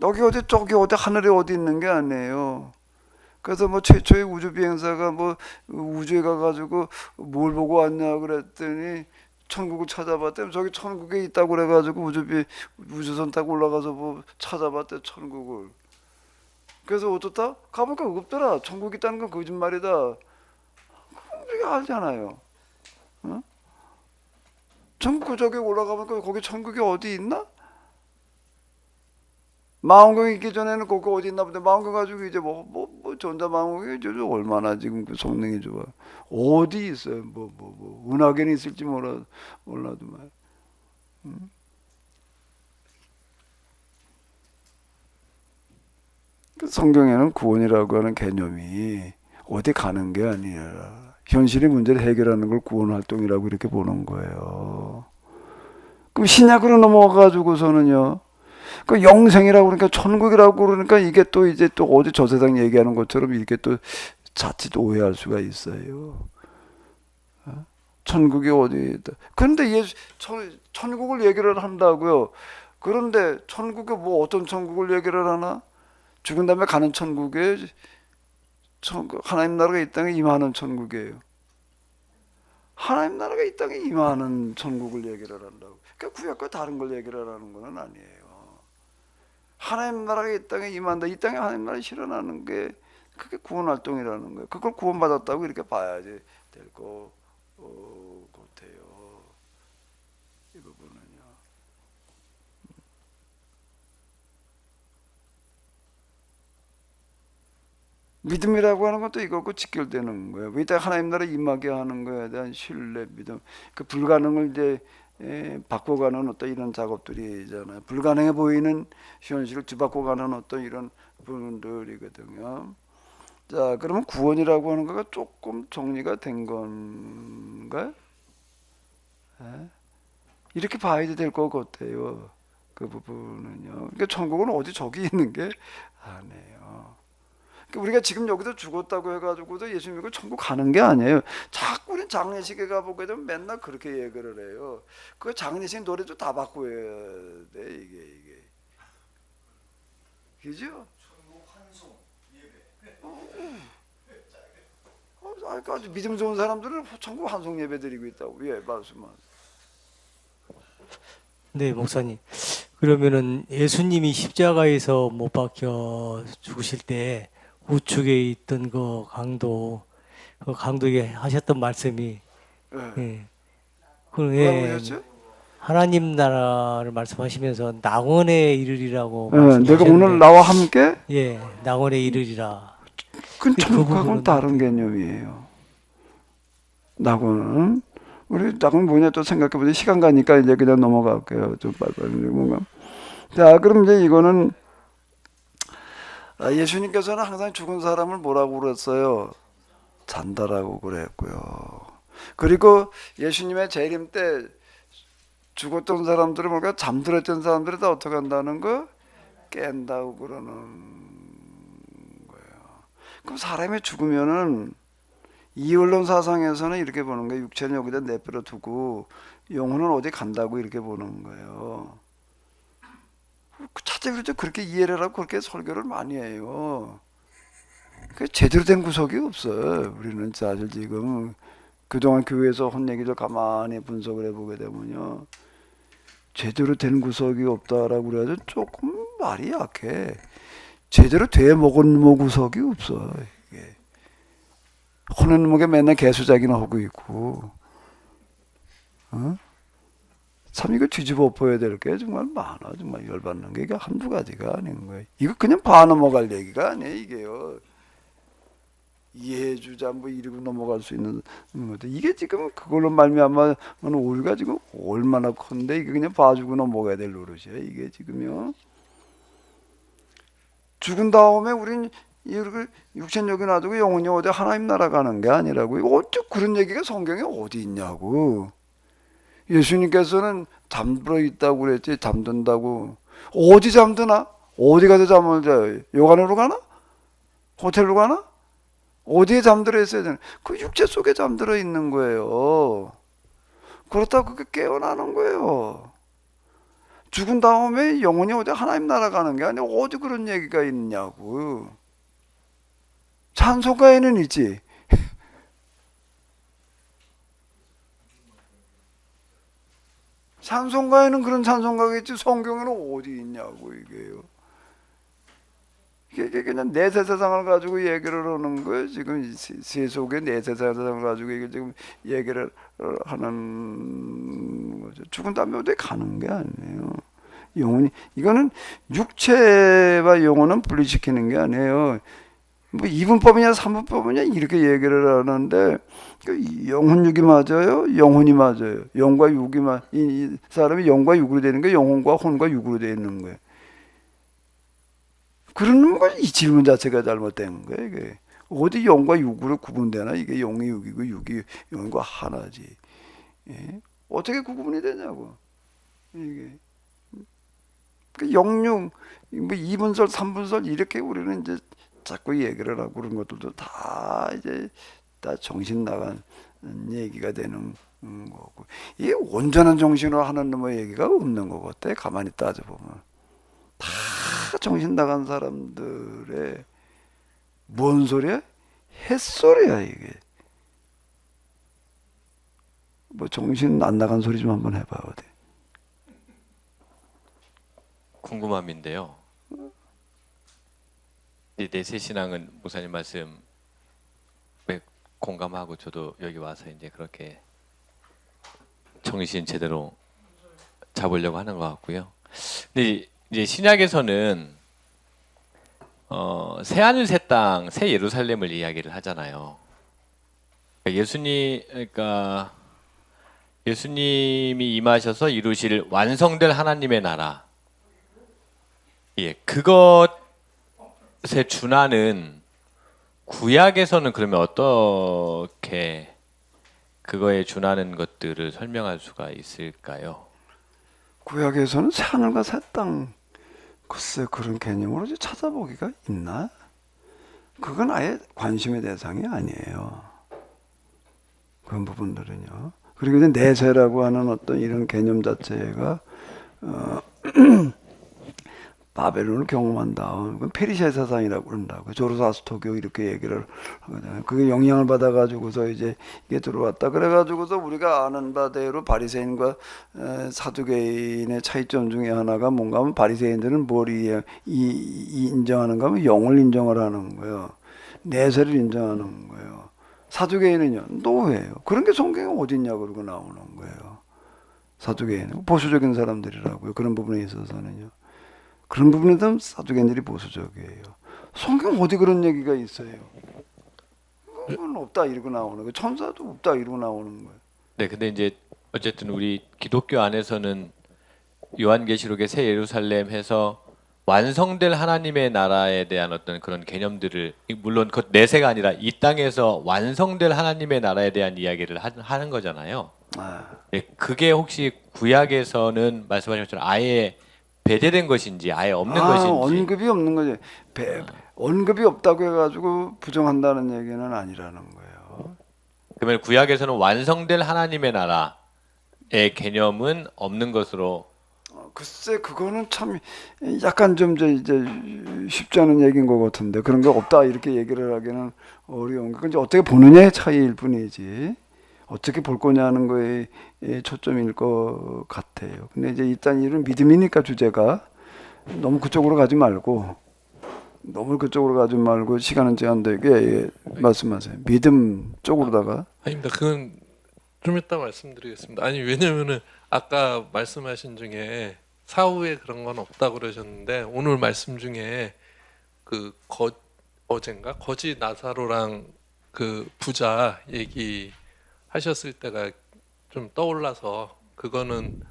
Speaker 1: 여기 어디 저기 어디 하늘에 어디 있는 게 아니에요. 그래서 뭐 최초의 우주 비행사가 뭐 우주에 가가지고 뭘 보고 왔냐 그랬더니 천국을 찾아봤대. 저기 천국에 있다고 그래가지고 우주선 타고 올라가서 뭐 찾아봤대 천국을. 그래서 어떻다? 가보니까 없더라. 천국 있다는 건 거짓말이다. 우리가 알잖아요. 어? 천국 저기 올라가보니까 거기 천국이 어디 있나? 망원경 있기 전에는 거기 어디 있나 본데 망원경 가지고 이제 뭐 전자 망원경이 얼마나 지금 그 성능이 좋아. 어디 있어요? 은하계는 있을지 몰라도 말. 성경에는 구원이라고 하는 개념이 어디 가는 게 아니라 현실의 문제를 해결하는 걸 구원 활동이라고 이렇게 보는 거예요. 그럼 신약으로 넘어가가지고서는요. 그 영생이라고 그러니까 천국이라고 그러니까 이게 또 이제 또 어디 저 세상 얘기하는 것처럼 이렇게 또 자칫 오해할 수가 있어요. 천국이 어디 있다. 그런데 천국을 얘기를 한다고요. 그런데 천국에 뭐 어떤 천국을 얘기를 하나? 죽은 다음에 가는 천국에 하나님 나라가 이 땅에 임하는 천국이에요. 하나님 나라가 이 땅에 임하는 천국을 얘기를 한다고. 그러니까 구약과 다른 걸 얘기를 하는 건 아니에요. 하나님 나라가 이 땅에 임한다. 이 땅에 하나님 나라가 실현하는 게 그게 구원 활동이라는 거예요. 그걸 구원받았다고 이렇게 봐야지 될 거 같아요. 이 부분은요. 믿음이라고 하는 것도 이거하고 직결되는 거예요. 이 땅에 하나님 나라 임하게 하는 거에 대한 신뢰, 믿음. 그 불가능을 이제 바꿔가는 어떤 이런 작업들이잖아요. 불가능해 보이는 현실을 뒤바꿔가는 어떤 이런 부분들이거든요. 자, 그러면 구원이라고 하는 거가 조금 정리가 된 건가요? 예? 이렇게 봐야 될 것 같아요. 그 부분은요. 그러니까 천국은 어디 저기 있는 게 아니에요. 그러니까 우리가 지금 여기서 죽었다고 해가지고도 예수 믿고 천국 가는 게 아니에요. 자꾸 우리 장례식에 가보게 되면 맨날 그렇게 얘기를 해요. 그 장례식 노래도 다 바꿔야 돼 이게. 그죠? 아주 믿음 좋은 사람들은 천국 환송 예배 드리고 있다고. 예, 말씀하세요.
Speaker 8: 네, 목사님. 그러면은 예수님이 십자가에서 못 박혀 죽으실 때 우측에 있던 그 강도에게 하셨던 말씀이
Speaker 1: 예.
Speaker 8: 예. 그
Speaker 1: 뭐라고
Speaker 8: 예.
Speaker 1: 하셨죠?
Speaker 8: 하나님 나라를 말씀하시면서 낙원에 이르리라고
Speaker 1: 예, 내가
Speaker 8: 말씀하셨는데
Speaker 1: 오늘 나와 함께
Speaker 8: 예, 낙원에 이르리라.
Speaker 1: 그건
Speaker 8: 그
Speaker 1: 천국하고는
Speaker 8: 부분은
Speaker 1: 다른 개념이에요. 낙원은 우리 낙원 뭐냐 또 생각해보자. 시간 가니까 이제 그냥 넘어갈게요. 좀 빨리빨리 뭔가. 자, 그럼 이제 이거는 예수님께서는 항상 죽은 사람을 뭐라고 그랬어요? 잔다라고 그랬고요. 그리고 예수님의 재림 때 죽었던 사람들을 뭔가 잠들었던 사람들이 다 어떻게 한다는 거? 깬다고 그러는 거예요. 그럼 사람이 죽으면은 이 언론 사상에서는 이렇게 보는 거예요. 육체는 여기다 내버려 두고 영혼은 어디 간다고 이렇게 보는 거예요. 차제로도 그렇게 이해를 하고 그렇게 설교를 많이 해요. 그 제대로 된 구석이 없어요. 우리는 사실 지금 그동안 교회에서 한 얘기를 가만히 분석을 해보게 되면요, 제대로 된 구석이 없다라고 그래도 조금 말이 약해. 제대로 돼 먹은 뭐 구석이 없어. 이게 하는 목에 맨날 개수작이나 하고 있고, 참 이거 뒤집어 엎어야 될 게 정말 많아. 정말 열받는 게 이게 한두 가지가 아닌 거예요. 이거 그냥 봐 넘어갈 얘기가 아니에요. 이게요. 이해해주자 뭐 이러고 넘어갈 수 있는 것도 이게 지금 그걸로 말미암아 오류가 지금 얼마나 큰데 이게 그냥 봐주고 넘어가야 될 노릇이에요. 이게 지금요. 죽은 다음에 우린 이렇게 육신 여기 놔두고 영혼이 어디 하나님 나라 가는 게 아니라고. 이거 어째 그런 얘기가 성경에 어디 있냐고. 예수님께서는 잠들어 있다고 그랬지. 잠든다고. 어디 잠드나? 어디 가서 잠을 자요? 요관으로 가나? 호텔로 가나? 어디에 잠들어 있어야 되나? 그 육체 속에 잠들어 있는 거예요. 그렇다고 그게 깨어나는 거예요. 죽은 다음에 영혼이 어디 하나님 나라 가는 게 아니라 어디 그런 얘기가 있냐고. 찬송가에는 있지. 찬송가에는 그런 찬송가가 있지 성경에는 어디 있냐고 이게요. 이게 그냥 내 세상을 가지고 얘기를 하는 거예요. 지금 세속의 내 세상을 가지고 이게 지금 얘기를 하는 거죠. 죽은 다음에 어디 가는 게 아니에요. 영혼이 이거는 육체와 영혼은 분리시키는 게 아니에요. 뭐 이분법이냐 삼분법이냐 이렇게 얘기를 하는데 영혼 육이 맞아요, 영혼이 맞아요. 영과 육이 이 사람이 영과 육으로 되는 게 영혼과 혼과 육으로 되어 있는 거예요. 그러는 건 이 질문 자체가 잘못된 거예요. 이게 어디 영과 육으로 구분되나? 이게 영이 육이고 육이 영과 하나지. 예? 어떻게 구분이 되냐고. 이게 그 영육, 뭐 2분설, 3분설 이렇게 우리는 이제 자꾸 얘기를 하고 그런 것들도 다 이제 다 정신 나간 얘기가 되는 거고. 이게 온전한 정신으로 하는 놈의 얘기가 없는 것 같아. 가만히 따져보면. 다 정신 나간 사람들의 뭔 소리야? 햇소리야 이게. 뭐 정신 안 나간 소리 좀 한번 해봐 어디.
Speaker 9: 궁금함인데요. 내세 신앙은 목사님 말씀에 공감하고 저도 여기 와서 이제 그렇게 정신 제대로 잡으려고 하는 것 같고요. 근데 이제 신약에서는 새 하늘 새 땅 새 예루살렘을 이야기를 하잖아요. 그러니까 예수님이 임하셔서 이루실 완성될 하나님의 나라. 예, 그것에 준하는 구약에서는 그러면 어떻게 그거에 준하는 것들을 설명할 수가 있을까요?
Speaker 1: 구약에서는 새하늘과 새 땅, 글쎄 그런 개념으로 이제 찾아보기가 있나? 그건 아예 관심의 대상이 아니에요. 그런 부분들은요. 그리고 이제 내세라고 하는 어떤 이런 개념 자체가 바벨론을 경험한 다음 페르시아 사상이라고 그런다고 조르사스토교 이렇게 얘기를 하거든요. 그게 영향을 받아가지고서 이제 이게 들어왔다. 그래가지고서 우리가 아는 바대로 바리새인과 사두개인의 차이점 중에 하나가 뭔가 하면 바리새인들은 뭘 인정하는가 하면 영을 인정을 하는 거예요. 내세를 인정하는 거예요. 사두개인은요 노예예요. 그런 게 성경에 어딨냐 그러고 나오는 거예요. 사두개인은 보수적인 사람들이라고요. 그런 부분에 있어서는요. 그런 부분에서는 사두개인들이 보수적이에요. 성경 어디 그런 얘기가 있어요? 그건 없다 이러고 나오는 거예요. 천사도 없다 이러고 나오는 거예요.
Speaker 9: 네, 근데 이제 어쨌든 우리 기독교 안에서는 요한계시록의 새 예루살렘 해서 완성될 하나님의 나라에 대한 어떤 그런 개념들을 물론 그 내세가 아니라 이 땅에서 완성될 하나님의 나라에 대한 이야기를 하는 거잖아요. 네, 그게 혹시 구약에서는 말씀하신 것처럼 아예 배제된 것인지 아예 없는 것인지.
Speaker 1: 언급이 없는 거지. 언급이 없다고 해가지고 부정한다는 얘기는 아니라는 거예요.
Speaker 9: 그러면 구약에서는 완성될 하나님의 나라의 개념은 없는 것으로.
Speaker 1: 글쎄 그거는 참 약간 좀 이제 쉽지 않은 얘기인 것 같은데 그런 게 없다 이렇게 얘기를 하기는 어려운 거. 이제 어떻게 보느냐의 차이일 뿐이지 어떻게 볼 거냐는 거에 초점일 것 같아요. 근데 이제 일단 이런 믿음이니까 주제가 너무 그쪽으로 가지 말고 시간은 제한되게 말씀하세요. 믿음 쪽으로다가.
Speaker 6: 아닙니다. 그건 좀 이따 말씀드리겠습니다. 아니 왜냐면은 아까 말씀하신 중에 사후에 그런 건 없다고 그러셨는데 오늘 말씀 중에 그 어젠가 거지 나사로랑 그 부자 얘기 하셨을 때가 좀 떠올라서 그거는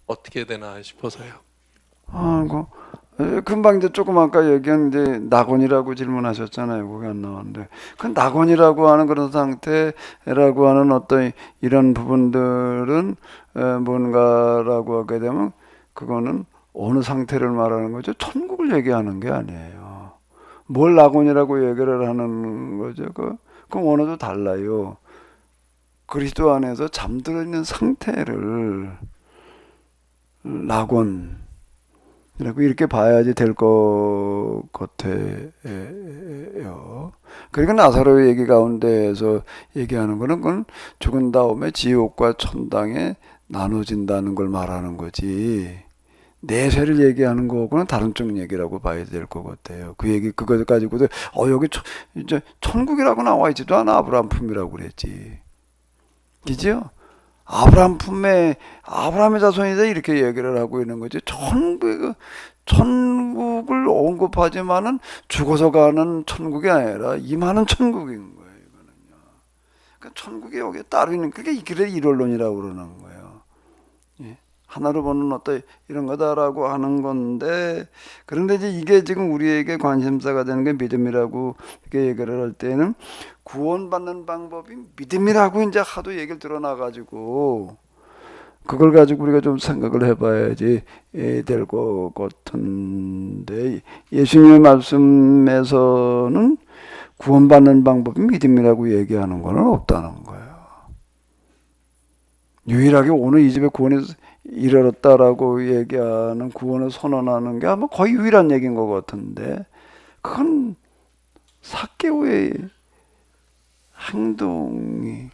Speaker 6: 어떻게 되나 싶어서요.
Speaker 1: 금방 이제 조금 아까 얘기한 이제 낙원이라고 질문하셨잖아요. 그게 안 나왔는데 그 낙원이라고 하는 그런 상태라고 하는 어떤 이런 부분들은 뭔가라고 하게 되면 그거는 어느 상태를 말하는 거죠? 천국을 얘기하는 게 아니에요. 뭘 낙원이라고 얘기를 하는 거죠? 그 언어도 달라요. 그리스도 안에서 잠들어 있는 상태를 낙원이라고 이렇게 봐야지 될 것 같아요. 그러니까 나사로의 얘기 가운데에서 얘기하는 거는 그건 죽은 다음에 지옥과 천당에 나눠진다는 걸 말하는 거지. 내세를 얘기하는 거하고는 다른 쪽 얘기라고 봐야 될 것 같아요. 그 얘기 그거 가지고도 여기 이제 천국이라고 나와 있지도 않아. 아브라함 품이라고 그랬지. 그죠? 아브라함의 자손이다 이렇게 얘기를 하고 있는 거지. 천국을 언급하지만은 죽어서 가는 천국이 아니라 임하는 천국인 거예요. 이거는요. 그러니까 천국이 여기에 따로 있는 그게 그래 일원론이라고 그러는 거예요. 예. 하나로 보는 어떤 이런 거다라고 하는 건데 그런데 이제 이게 지금 우리에게 관심사가 되는 게 믿음이라고 이렇게 얘기를 할 때는 구원받는 방법이 믿음이라고 이제 하도 얘기를 들어놔가지고 그걸 가지고 우리가 좀 생각을 해봐야지 될 것 같은데 예수님의 말씀에서는 구원받는 방법이 믿음이라고 얘기하는 거는 없다는 거예요. 유일하게 오늘 이 집에 구원이 이르렀다라고 얘기하는 구원을 선언하는 게 아마 거의 유일한 얘기인 것 같은데 그건 삭개오의 행동이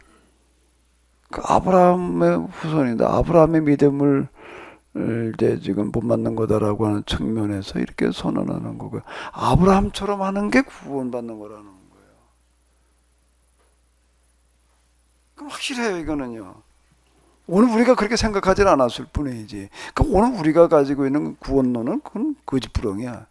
Speaker 1: 그 아브라함의 후손이다. 아브라함의 믿음을 이제 지금 본받는 거다라고 하는 측면에서 이렇게 선언하는 거고요. 아브라함처럼 하는 게 구원받는 거라는 거예요. 그럼 확실해요 이거는요. 오늘 우리가 그렇게 생각하지 않았을 뿐이지. 그럼 오늘 우리가 가지고 있는 구원론은 그건 거짓부렁이야.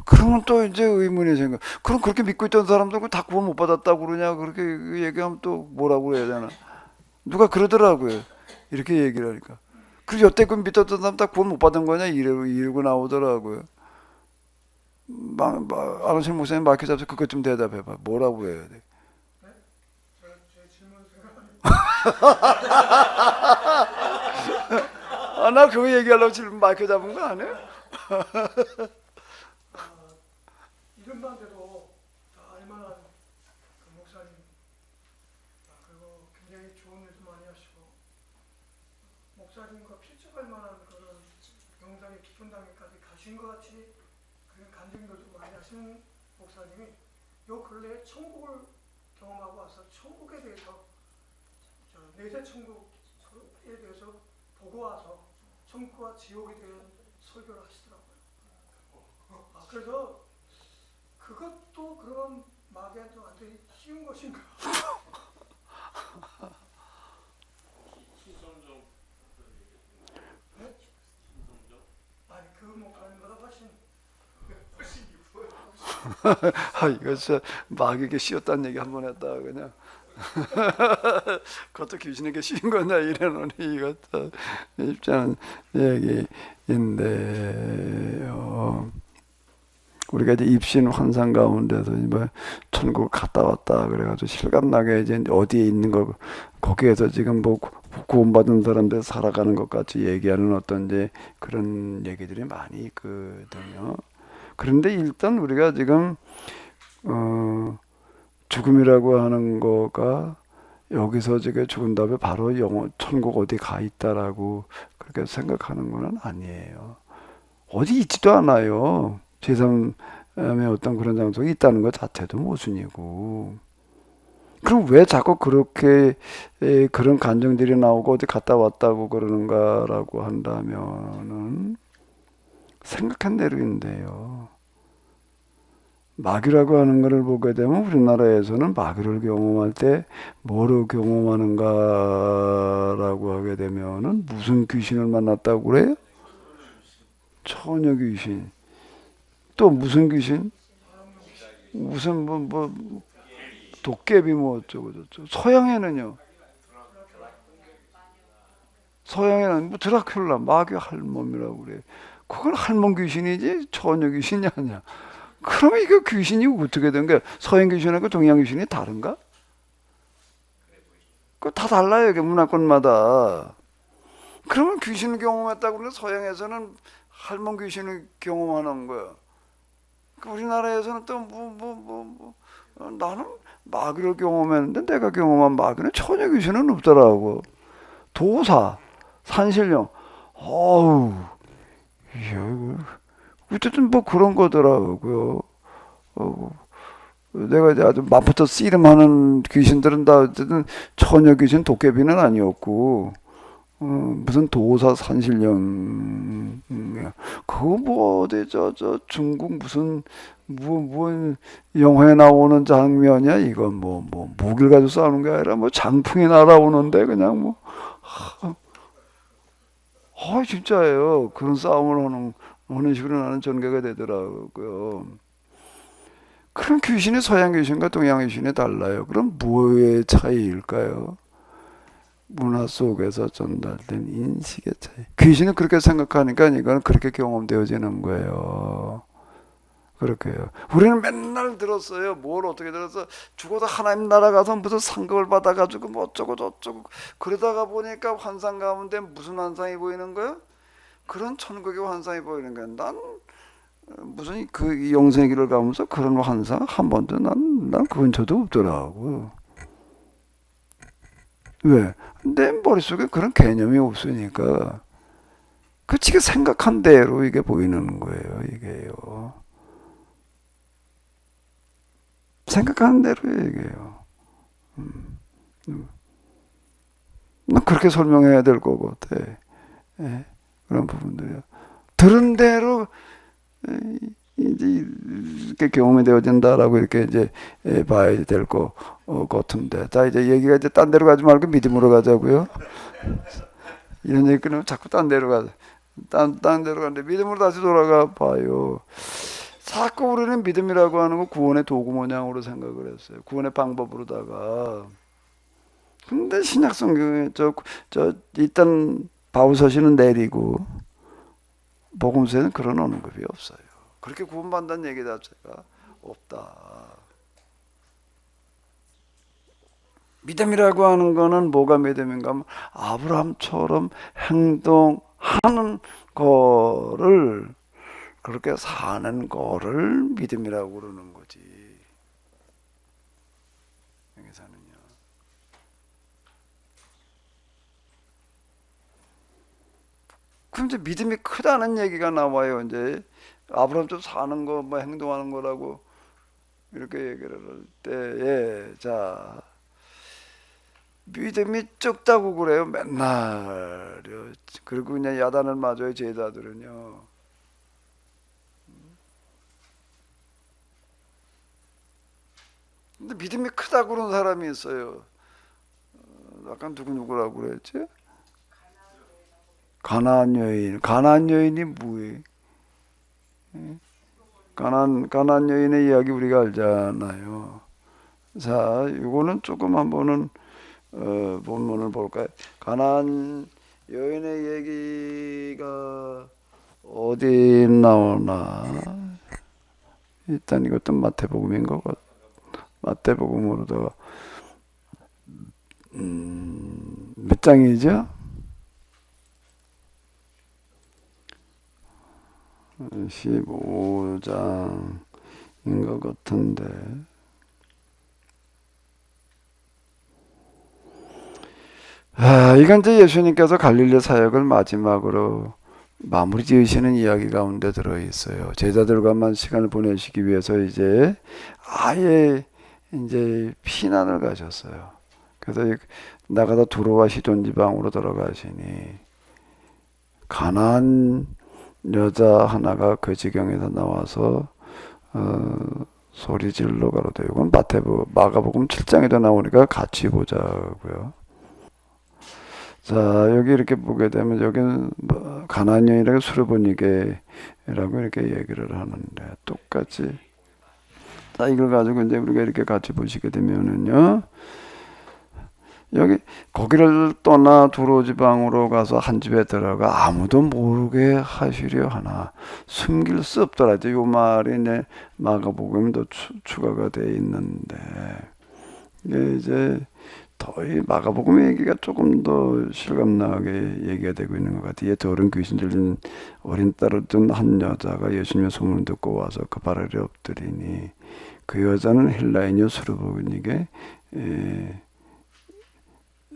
Speaker 1: 그러면 또 이제 의문이 생겨. 그럼 그렇게 믿고 있던 사람들 다 구원 못 받았다고 그러냐? 그렇게 얘기하면 또 뭐라고 해야 되나? 누가 그러더라고요. 이렇게 얘기를 하니까. 그리고 여태껏 믿었던 사람 다 구원 못 받은 거냐? 이러고 나오더라고요. 아노실 목사님 마이크 잡서 그것 좀 대답해봐. 뭐라고 해야 돼? 아, 나 그거 얘기하려고 지금 마이크 잡은 거 아니야?
Speaker 10: 이름만 대도 다 알만한 그 목사님, 그리고 굉장히 좋은 일도 많이 하시고 목사님과 필적할 만한 그런 영당의 깊은 단계까지 가신 것 같이 그런 간증들도 많이 하시는 목사님이 요 근래에 천국을 경험하고 와서 천국에 대해서 내세 천국에 대해서 보고 와서 천국과 지옥에 대한 설교를 하시더라고요. 그래서 그것도 그런 마귀한테 완전히 씌운 것인가? 네? 아니 그 목사님보다 훨씬
Speaker 1: 아, 이거 진짜 마귀에게 씌었다는 얘기 한 번 했다 그냥. 그것도 귀신에게 씌인 거냐 이래놓으니 이것도 쉽지 않은 얘기인데 우리가 이제 입신 환상 가운데서 뭐 천국 갔다 왔다 그래가지고 실감나게 이제 어디에 있는 거 거기에서 지금 뭐 구원받은 사람들 살아가는 것 같이 얘기하는 어떤 이제 그런 얘기들이 많이 있거든요. 그런데 일단 우리가 지금 죽음이라고 하는 거가 여기서 지금 죽은 다음에 바로 천국 어디 가 있다라고 그렇게 생각하는 건 아니에요. 어디 있지도 않아요. 제3의 어떤 그런 장소가 있다는 것 자체도 모순이고. 그럼 왜 자꾸 그렇게 그런 감정들이 나오고 어디 갔다 왔다고 그러는가라고 한다면은 생각한 대로인데요. 마귀라고 하는 것을 보게 되면 우리나라에서는 마귀를 경험할 때 뭐로 경험하는가라고 하게 되면은 무슨 귀신을 만났다고 그래요? 처녀 귀신. 또 무슨 귀신? 무슨 뭐 도깨비 뭐 어쩌고 저쩌고. 서양에는요. 서양에는 뭐 드라큘라 마귀 할멈이라고 그래. 그건 할멈 귀신이지 처녀 귀신이 아니야. 그러면 이거 귀신이 어떻게 된 거야? 서양 귀신하고 동양 귀신이 다른가? 그거 다 달라요, 이게 문화권마다. 그러면 귀신을 경험했다고 그러면 서양에서는 할멈 귀신을 경험하는 거야. 우리나라에서는 또 나는 마귀를 경험했는데 내가 경험한 마귀는 처녀 귀신은 없더라고. 도사, 산신령, 어우, 이야, 어쨌든 뭐 그런 거더라고요. 내가 이제 아주 맞붙어 씨름하는 귀신들은 다 어쨌든 처녀 귀신, 도깨비는 아니었고, 무슨 도사, 산신령, 그거 뭐 어디 저 중국 무슨 뭐 영화에 나오는 장면이야 이건 뭐 무기를 가지고 싸우는 게 아니라 뭐 장풍이 날아오는데 그냥 뭐. 진짜예요. 그런 싸움을 하는 식으로 나는 전개가 되더라고요. 그럼 귀신이 서양 귀신과 동양 귀신이 달라요. 그럼 뭐의 차이일까요? 문화 속에서 전달된 인식의 차이. 귀신은 그렇게 생각하니까 이건 그렇게 경험되어지는 거예요. 그렇게요. 우리는 맨날 들었어요. 뭘 어떻게 들었어? 죽어도 하나님 나라 가서 무슨 상급을 받아가지고 뭐 어쩌고 저쩌고 그러다가 보니까 환상 가운데 무슨 환상이 보이는 거예요? 그런 천국의 환상이 보이는 거야. 난 무슨 그 영생의 길을 가면서 그런 환상 한 번도 난 그 근처도 없더라고. 왜? 내 머릿속에 그런 개념이 없으니까 그 지가 생각한 대로 이게 보이는 거예요. 이게요. 생각하는 대로 얘기해요. 난 그렇게 설명해야 될 것 같아. 예, 그런 부분들이요. 들은 대로 이제 이렇게 경험이 되어진다라고 이렇게 이제 봐야 될 것 같은데. 자, 이제 얘기가 이제 딴 데로 가지 말고 믿음으로 가자고요. 이런 얘기 끊으면 자꾸 딴 데로 가자. 딴 데로 가는데 믿음으로 다시 돌아가 봐요. 자꾸 우리는 믿음이라고 하는 거 구원의 도구 모양으로 생각을 했어요. 구원의 방법으로다가. 근데 신약 성경에 일단 바울 서신은 내리고 복음서에는 그런 언급이 없어요. 그렇게 구원받는다는 얘기 자체가 없다. 믿음이라고 하는 거는 뭐가 믿음인가 하면 아브라함처럼 행동하는 거를, 그렇게 사는 거를 믿음이라고 그러는 거지. 여기서는요. 그럼 이제 믿음이 크다는 얘기가 나와요. 이제 아브라함처럼 사는 거, 뭐 행동하는 거라고 이렇게 얘기를 할 때에, 자, 믿음이 적다고 그래요. 맨날요. 그리고 그냥 야단을 맞아요. 제자들은요. 근데 믿음이 크다고 그러는 사람이 있어요. 아까 누구라고 그랬지? 가나안 여인. 가나안 여인이 뭐예요? 가나안 여인의 이야기 우리가 알잖아요. 자, 이거는 조금 한번은 본문을 볼까요? 가나안 여인의 얘기가 어디 나오나? 일단 이것도 마태복음인 것 같아. 마태복음으로다가 몇 장이죠? 15장인 것 같은데. 이건 이제 예수님께서 갈릴리 사역을 마지막으로 마무리 지으시는 이야기 가운데 들어 있어요. 제자들과만 시간을 보내시기 위해서 이제 아예 이제 피난을 가셨어요. 그래서 나가다 두로와 시돈 지방으로 들어가시니 가나안 여자 하나가 그 지경에서 나와서 소리질러 가로되. 이건 마가복음 7장에도 나오니까 같이 보자고요. 자, 여기 이렇게 보게 되면 여기는 가나안 여인에게 수르보니게라고 이렇게 얘기를 하는데, 똑같이 자, 이걸 가지고 이제 우리가 이렇게 같이 보시게 되면은요, 여기 거기를 떠나 두로 지방으로 가서 한 집에 들어가 아무도 모르게 하시려 하나 숨길 수 없더라. 이제 요 말이 이제 마가복음도 추가가 돼 있는데, 이게 이제 더 이 마가복음 얘기가 조금 더 실감나게 얘기가 되고 있는 것 같아요. 더러운 귀신 들린 어린 딸을 둔 한 여자가 예수님의 소문을 듣고 와서 그 발 아래 엎드리니, 그 여자는 헬라인이요 수르보니게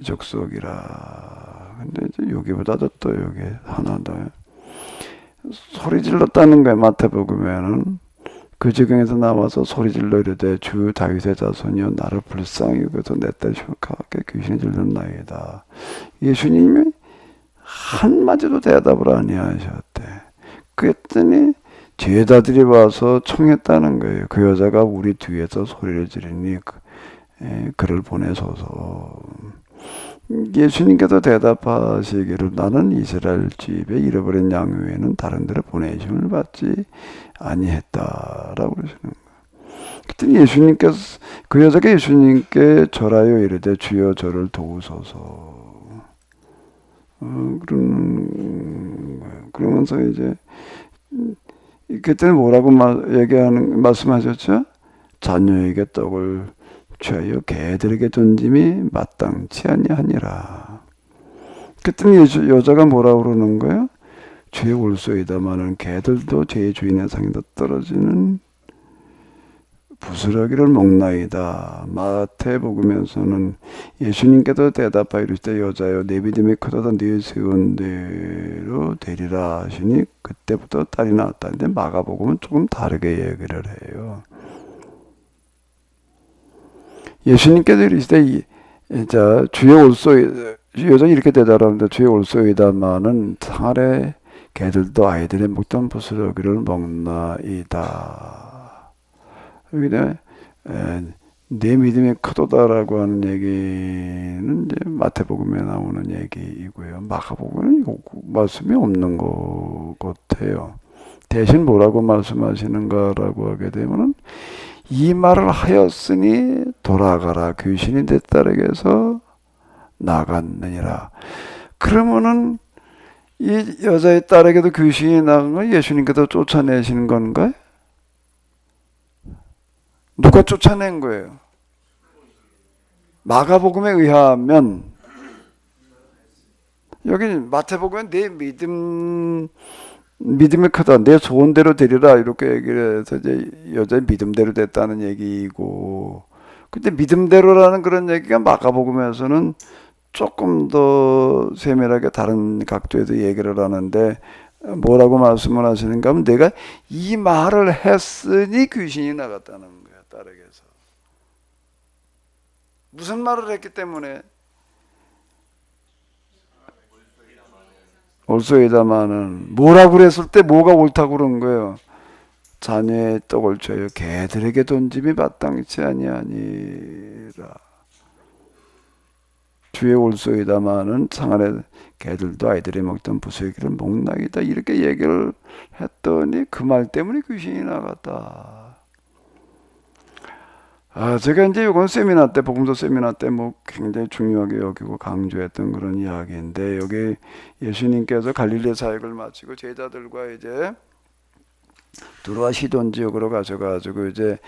Speaker 1: 족속이라. 근데 이제 여기보다도 또 여기 하나 더 소리 질렀다는 거예요. 마태복음에는 그 지경에서 나와서 소리 질러 이르되 주 다윗의 자손이여 나를 불쌍히 여겨서 내 딸 흉악하게 귀신이 들렸나이다. 예수님이 한마디도 대답을 아니하셨대. 그랬더니 제자들이 와서 청했다는 거예요. 그 여자가 우리 뒤에서 소리를 지르니 그를 보내소서. 예수님께서 대답하시기를 나는 이스라엘 집에 잃어버린 양 외에는 다른 데로 보내심을 받지 아니했다라고 그러시는 거예요. 그랬더니 예수님께서 그 여자가 예수님께 절하여 이르되 주여 저를 도우소서. 그러면서 이제 그때는 뭐라고 말씀하셨죠? 자녀에게 떡을 취하여 개들에게 던짐이 마땅치 아니하니라. 그랬더니 여자가 뭐라고 그러는 거예요? 죄 올소이다마는 개들도 제 주인의 상에서 떨어지는 부스러기를 먹나이다. 마태복음에서는 예수님께서 대답하여 이르시되 여자여 내 믿음이 크도다 네 세운 대로 되리라 하시니 그때부터 딸이 나왔다. 근데 마가복음은 조금 다르게 얘기를 해요. 예수님께서 이르시되 자 주의 올소이 여자가 이렇게 대답합니다. 주의 올소이다마는 상 아래 개들도 아이들의 먹던 부스러기를 먹나이다. 여기다 내 믿음이 크도다라고 하는 얘기는 이제 마태복음에 나오는 얘기이고요. 마가복음은 말씀이 없는 것 같아요. 대신 뭐라고 말씀하시는가라고 하게 되면은 이 말을 하였으니 돌아가라 귀신이 내 딸에게서 나갔느니라. 그러면은 이 여자의 딸에게도 귀신이 나간 건 예수님께서 쫓아내시는 건가요? 누가 쫓아낸 거예요? 마가복음에 의하면 여기 마태복음은 내 믿음이 크다. 내 소원대로 되리라 이렇게 얘기를 해서 이제 여자의 믿음대로 됐다는 얘기고, 근데 믿음대로라는 그런 얘기가 마가복음에서는 조금 더 세밀하게 다른 각도에서 얘기를 하는데 뭐라고 말씀을 하시는가 하면 내가 이 말을 했으니 귀신이 나갔다는 거야, 딸에게서. 무슨 말을 했기 때문에? 올소이다마는 뭐라고 그랬을 때 뭐가 옳다고 그런 거예요? 자녀의 떡을 줘요 개들에게 던짐이 마땅치 아니하니라. 주의 올소이다마는 상하의 개들도 아이들이 먹던 부수의 목나이다 이렇게 얘기를 했더니 그 말 때문에 귀신이 나갔다. 제가 이제 이건 세미나 때, 복음서 세미나 때 뭐 굉장히 중요하게 여기고 강조했던 그런 이야기인데, 여기 예수님께서 갈릴리 사역을 마치고 제자들과 이제 두로와 시돈 지역으로 가셔가지고 이제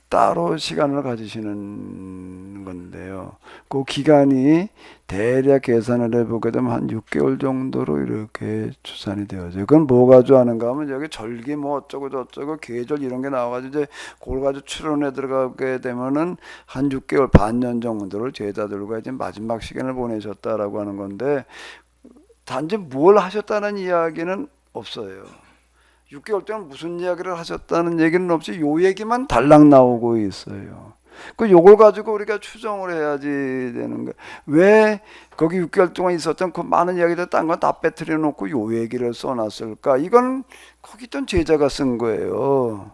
Speaker 1: 따로 시간을 가지시는 건데요. 그 기간이 대략 계산을 해보게 되면 한 6개월 정도로 이렇게 추산이 되어져요. 그건 뭐 가지고 하는가 하면 여기 절기 뭐 어쩌고 저쩌고 계절 이런 게 나와가지고 이제 그걸 가지고 추론에 들어가게 되면은 한 6개월 반년 정도를 제자들과 이제 마지막 시간을 보내셨다라고 하는 건데, 단지 뭘 하셨다는 이야기는 없어요. 6개월 동안 무슨 이야기를 하셨다는 얘기는 없이 요 얘기만 달랑 나오고 있어요. 그 요걸 가지고 우리가 추정을 해야지 되는 거예요. 왜 거기 6개월 동안 있었던 그 많은 이야기들 딴 건 다 빼뜨려 놓고 요 얘기를 써놨을까? 이건 거기 있던 제자가 쓴 거예요.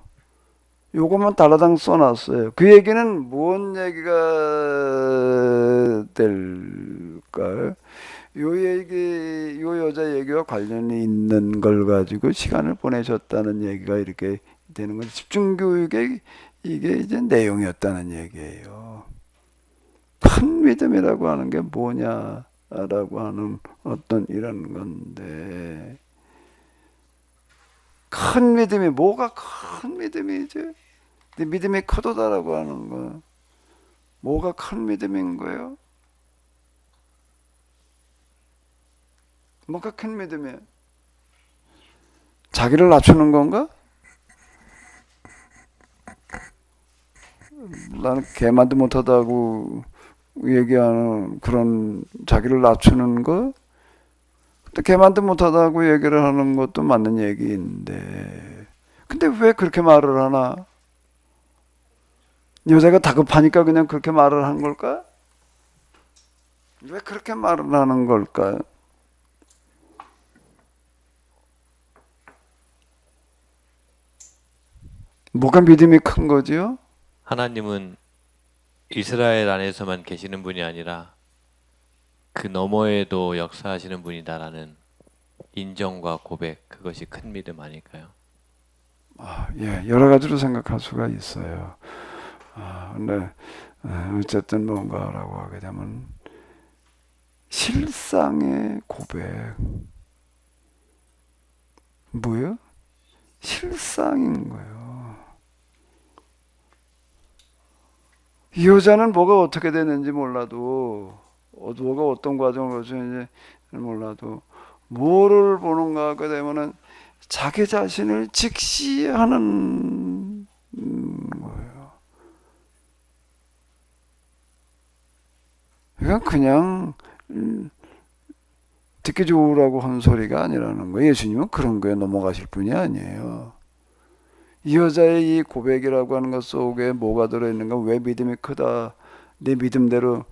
Speaker 1: 요것만 달라당 써놨어요. 그 얘기는 뭔 얘기가 될까요? 요 여자 얘기와 관련이 있는 걸 가지고 시간을 보내셨다는 얘기가 이렇게 되는 거죠. 집중교육의 이게 이제 내용이었다는 얘기예요. 큰 믿음이라고 하는 게 뭐냐라고 하는 어떤 이런 건데, 큰 믿음이 뭐가 큰 믿음이지? 믿음이 크도다라고 하는 거 뭐가 큰 믿음인 거예요? 뭐가 큰 믿음이에요? 자기를 낮추는 건가? 나는 개만도 못하다고 얘기하는 그런 자기를 낮추는 거? 근데 개만도 못하다고 얘기를 하는 것도 맞는 얘기인데, 근데 왜 그렇게 말을 하나? 여자가 다급하니까 그냥 그렇게 말을 한 걸까? 왜 그렇게 말을 하는 걸까요? 뭐가 믿음이 큰 거지요?
Speaker 9: 하나님은 이스라엘 안에서만 계시는 분이 아니라 그 너머에도 역사하시는 분이다라는 인정과 고백, 그것이 큰 믿음 아닐까요?
Speaker 1: 예, 여러 가지로 생각할 수가 있어요. 근데 어쨌든 뭔가라고 하게 되면 실상의 고백, 뭐예요? 실상인 거예요. 이 여자는 뭐가 어떻게 됐는지 몰라도, 뭐가 어떤 과정을 거치는지 몰라도, 뭐를 보는가 하게 되면은 자기 자신을 직시하는 거예요. 그러니까 그냥 듣기 좋으라고 한 소리가 아니라는 거예요. 예수님은 그런 거에 넘어가실 분이 아니에요. 이 여자의 이 고백이라고 하는 것 속에 뭐가 들어있는가? 왜 믿음이 크다? 네 믿음대로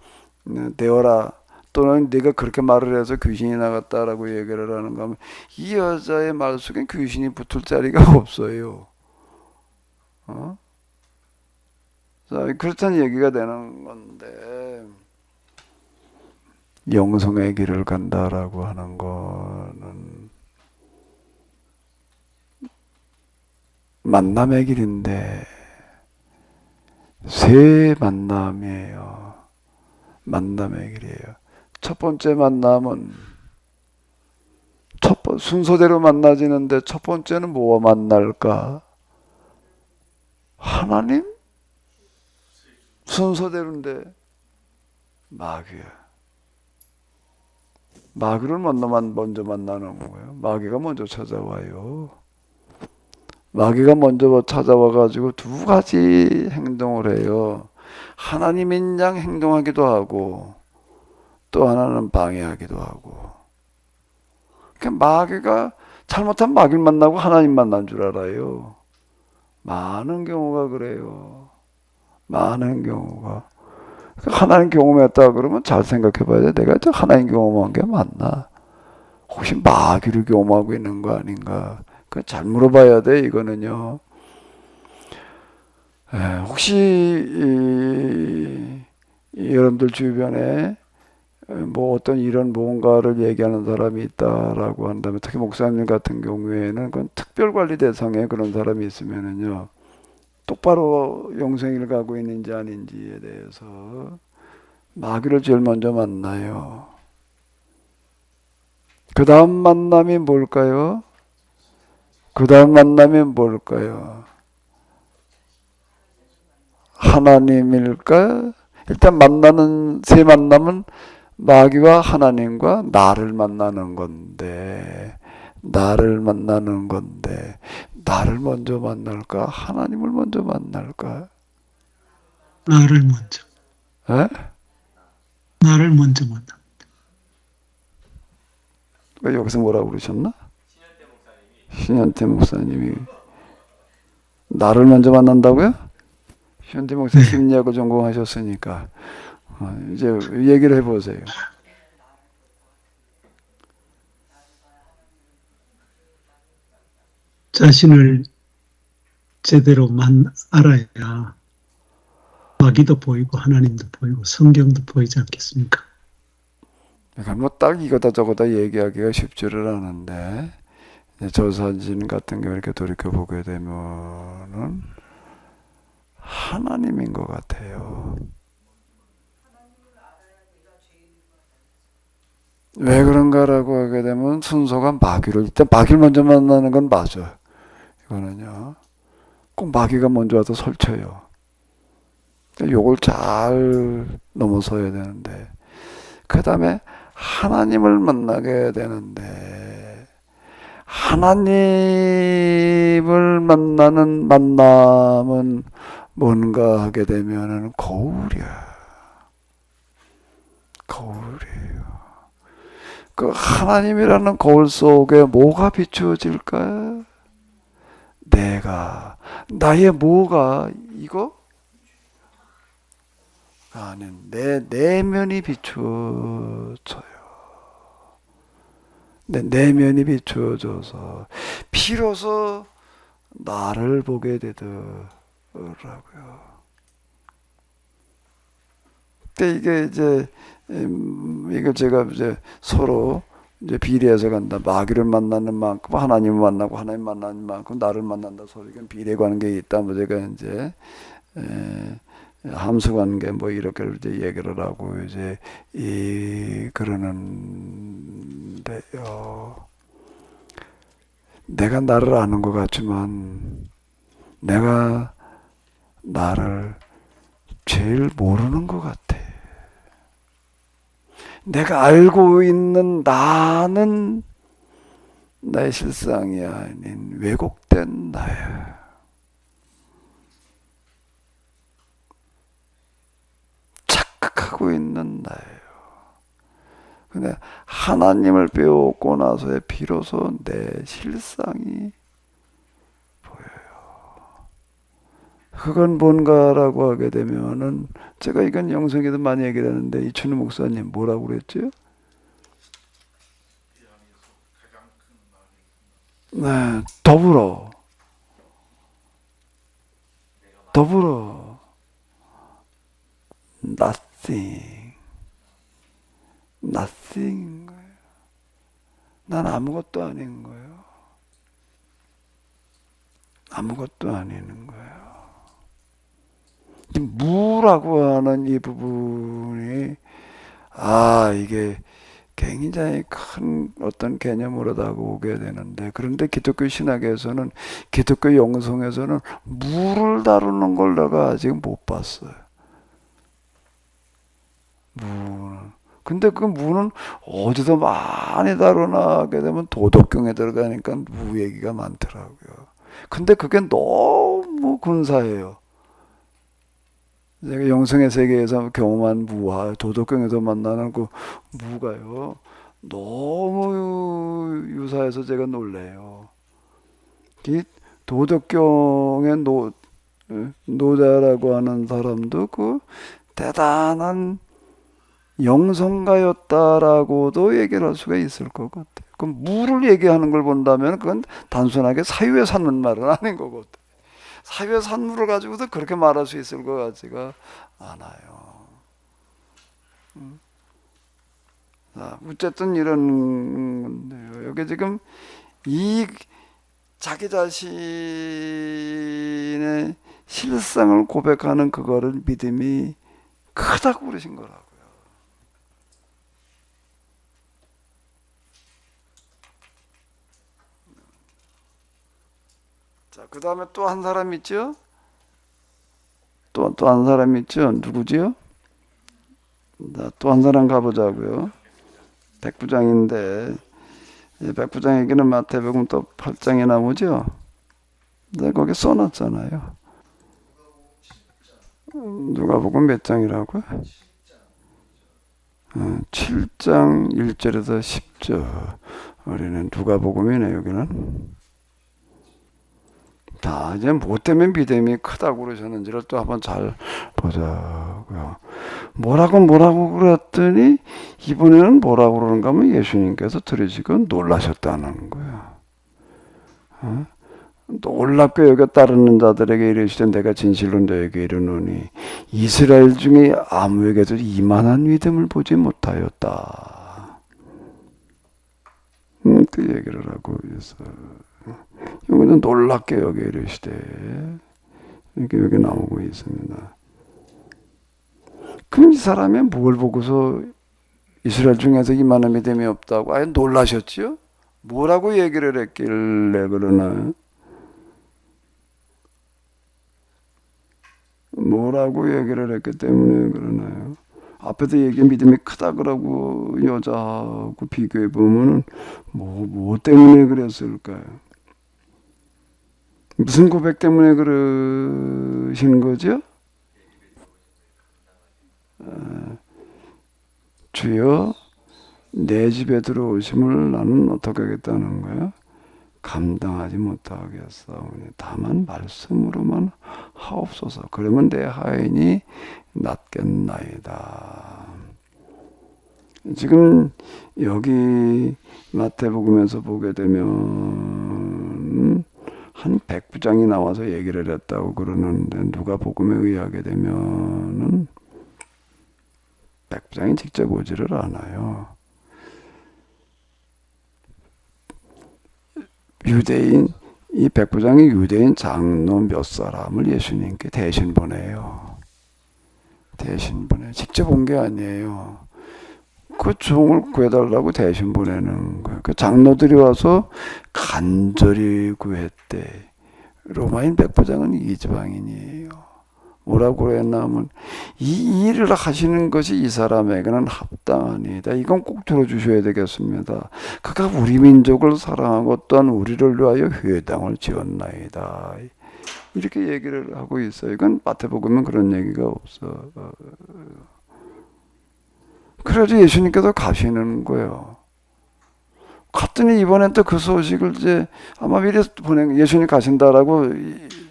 Speaker 1: 되어라. 또는 네가 그렇게 말을 해서 귀신이 나갔다라고 얘기를 하는가 하면, 이 여자의 말 속엔 귀신이 붙을 자리가 없어요. 자, 그렇다는 얘기가 되는 건데, 영성의 길을 간다라고 하는 거는 만남의 길인데 세 만남이에요. 만남의 길이에요. 첫 번째 만남은 순서대로 만나지는데 첫 번째는 뭐와 만날까? 하나님? 순서대로인데 마귀야. 마귀를 먼저 만나는 거예요. 마귀가 먼저 찾아와요. 마귀가 먼저 찾아와가지고 두 가지 행동을 해요. 하나님인 양 행동하기도 하고 또 하나는 방해하기도 하고. 그러니까 마귀가 잘못하면 마귀를 만나고 하나님 만난 줄 알아요. 많은 경우가 그래요. 많은 경우가. 하나님 경험했다 그러면 잘 생각해 봐야 돼. 내가 하나님 경험한 게 맞나? 혹시 마귀를 경험하고 있는 거 아닌가? 잘 물어봐야 돼, 이거는요. 혹시 여러분들 주변에 뭐 어떤 이런 뭔가를 얘기하는 사람이 있다라고 한다면, 특히 목사님 같은 경우에는 그건 특별관리 대상에 그런 사람이 있으면은요, 똑바로 영생을 가고 있는지 아닌지에 대해서 마귀를 제일 먼저 만나요. 그 다음 만남이 뭘까요? 그 다음 만남이 뭘까요? 하나님일까? 일단 만나는 세 만남은 마귀와 하나님과 나를 만나는 건데, 나를 먼저 만날까? 하나님을 먼저 만날까?
Speaker 11: 나를 먼저.
Speaker 1: 에?
Speaker 11: 나를 먼저 만나.
Speaker 1: 왜 여기서 뭐라고 그러셨나? 신현태 목사님이 나를 먼저 만난다고요? 신현태 목사님 심리학을 전공하셨으니까 이제 얘기를 해보세요.
Speaker 11: 자신을 제대로 알아야 마귀도 보이고 하나님도 보이고 성경도 보이지 않겠습니까?
Speaker 1: 그러니까 뭐 딱 이거다 저거다 얘기하기가 쉽지를 않은데, 저 사진 같은 경우 이렇게 돌이켜 보게 되면은 하나님인 것 같아요. 왜 그런가라고 하게 되면 순서가 일단 마귀를 먼저 만나는 건 맞아. 이거는요, 꼭 마귀가 먼저 와서 설쳐요. 요걸 잘 넘어서야 되는데, 그 다음에 하나님을 만나게 되는데, 하나님을 만나는 만남은 뭔가 하게 되면은 거울이야. 거울이에요. 그 하나님이라는 거울 속에 뭐가 비추어질까? 나의 뭐가, 이거? 아니, 내 내면이 비추어져요. 내 내면이 비추어져서 비로소 나를 보게 되더라고요. 근데 이게 이제 이거 제가 이제 서로 이제 비례해서 간다. 마귀를 만나는 만큼 하나님을 만나고 하나님 만나는 만큼 나를 만난다. 서로 이건 비례 관계에 있다. 뭐 제가 이제 함수 관계 뭐 이렇게 이제 얘기를 하고 이제 그러는데요. 내가 나를 아는 것 같지만 내가 나를 제일 모르는 것 같아. 내가 알고 있는 나는 나의 실상이 아닌 왜곡된 나야. 착각하고 있는 나예요. 근데 하나님을 배우고 나서의 비로소 내 실상이 보여요. 그건 뭔가라고 하게 되면은, 제가 이건 영성에도 많이 얘기를 하는데, 이춘우 목사님 뭐라고 그랬죠? 네, 더불어 nothing인 거예요. 난 아무것도 아닌 거예요. 아무것도 아니는 거예요. 이 무라고 하는 이 부분이 이게 굉장히 큰 어떤 개념으로 다가오게 되는데, 그런데 기독교 신학에서는, 기독교 영성에서는 무를 다루는 걸 내가 아직 못 봤어요. 무는. 근데 그 무는 어디서 많이 다루나게 되면 도덕경에 들어가니까 무 얘기가 많더라고요. 근데 그게 너무 근사해요. 제가 영성의 세계에서 경험한 무와 도덕경에서 만나는 그 무가요, 너무 유사해서 제가 놀래요. 이 도덕경의 노자라고 하는 사람도 그 대단한 영성가였다라고도 얘기를 할 수가 있을 것 같아요. 그 무를 얘기하는 걸 본다면 그건 단순하게 사유에 사는 말은 아닌 것 같아요. 사유의 산물을 가지고도 그렇게 말할 수 있을 것 같지가 않아요. 자, 어쨌든 이런 건데요. 여기 지금 이 자기 자신의 실상을 고백하는 그거를 믿음이 크다고 그러신 거라고요. 자, 그 다음에 또 한 사람 있죠? 또 한 사람 있죠? 누구지요? 자, 또 한 사람 가보자고요. 백부장인데, 백부장 얘기는 마태복음 또 8장에 나오죠? 네, 거기 써놨잖아요. 누가복음 몇 장이라고요? 7장 1절에서 10절. 우리는 누가복음이네, 여기는. 자, 이제 뭐 때문에 믿음이 크다고 그러셨는지를 또 한번 잘 보자고요. 뭐라고 그랬더니 이번에는 뭐라고 그러는가 하면 예수님께서 들으시고 놀라셨다는 거예요. 놀랍게 여겨 따르는 자들에게 이르시되 내가 진실로 너에게 이르노니 이스라엘 중에 아무에게도 이만한 믿음을 보지 못하였다. 그 얘기를 하고 있어요. 여기는 놀랍게 여기 이르시되 이렇게 여기 나오고 있습니다. 그럼 이 사람이 뭘 보고서 이스라엘 중에서 이만한 믿음이 없다고 아예 놀라셨지요? 뭐라고 얘기를 했길래 그러나요? 뭐라고 얘기를 했기 때문에 그러나요? 앞에서 얘기 믿음이 크다 그러고 여자하고 비교해 보면은 뭐 때문에 그랬을까요? 무슨 고백 때문에 그러신 거죠? 주여 내 집에 들어오심을 나는 어떻게 하겠다는 거예요? 감당하지 못하겠사오니 다만 말씀으로만 하옵소서. 그러면 내 하인이 낫겠나이다. 지금 여기 마태복음에서 보게 되면 한 백부장이 나와서 얘기를 했다고 그러는데 누가복음에 의하게 되면은 백부장이 직접 오지를 않아요. 유대인, 이 백부장이 유대인 장로 몇 사람을 예수님께 대신 보내요. 대신 보내. 직접 온 게 아니에요. 그 종을 구해달라고 대신 보내는 거예요. 그 장로들이 와서 간절히 구했대. 로마인 백부장은 이지방인이에요. 뭐라고 그랬나 하면 이 일을 하시는 것이 이 사람에게는 합당하니다. 이건 꼭 들어주셔야 되겠습니다. 그가 우리 민족을 사랑하고 또한 우리를 위하여 회당을 지었나이다. 이렇게 얘기를 하고 있어요. 이건 마태복음은 그런 얘기가 없어. 그래서 예수님께서 가시는 거예요. 갔더니 이번엔 또 그 소식을 이제 아마 미리 예수님 가신다라고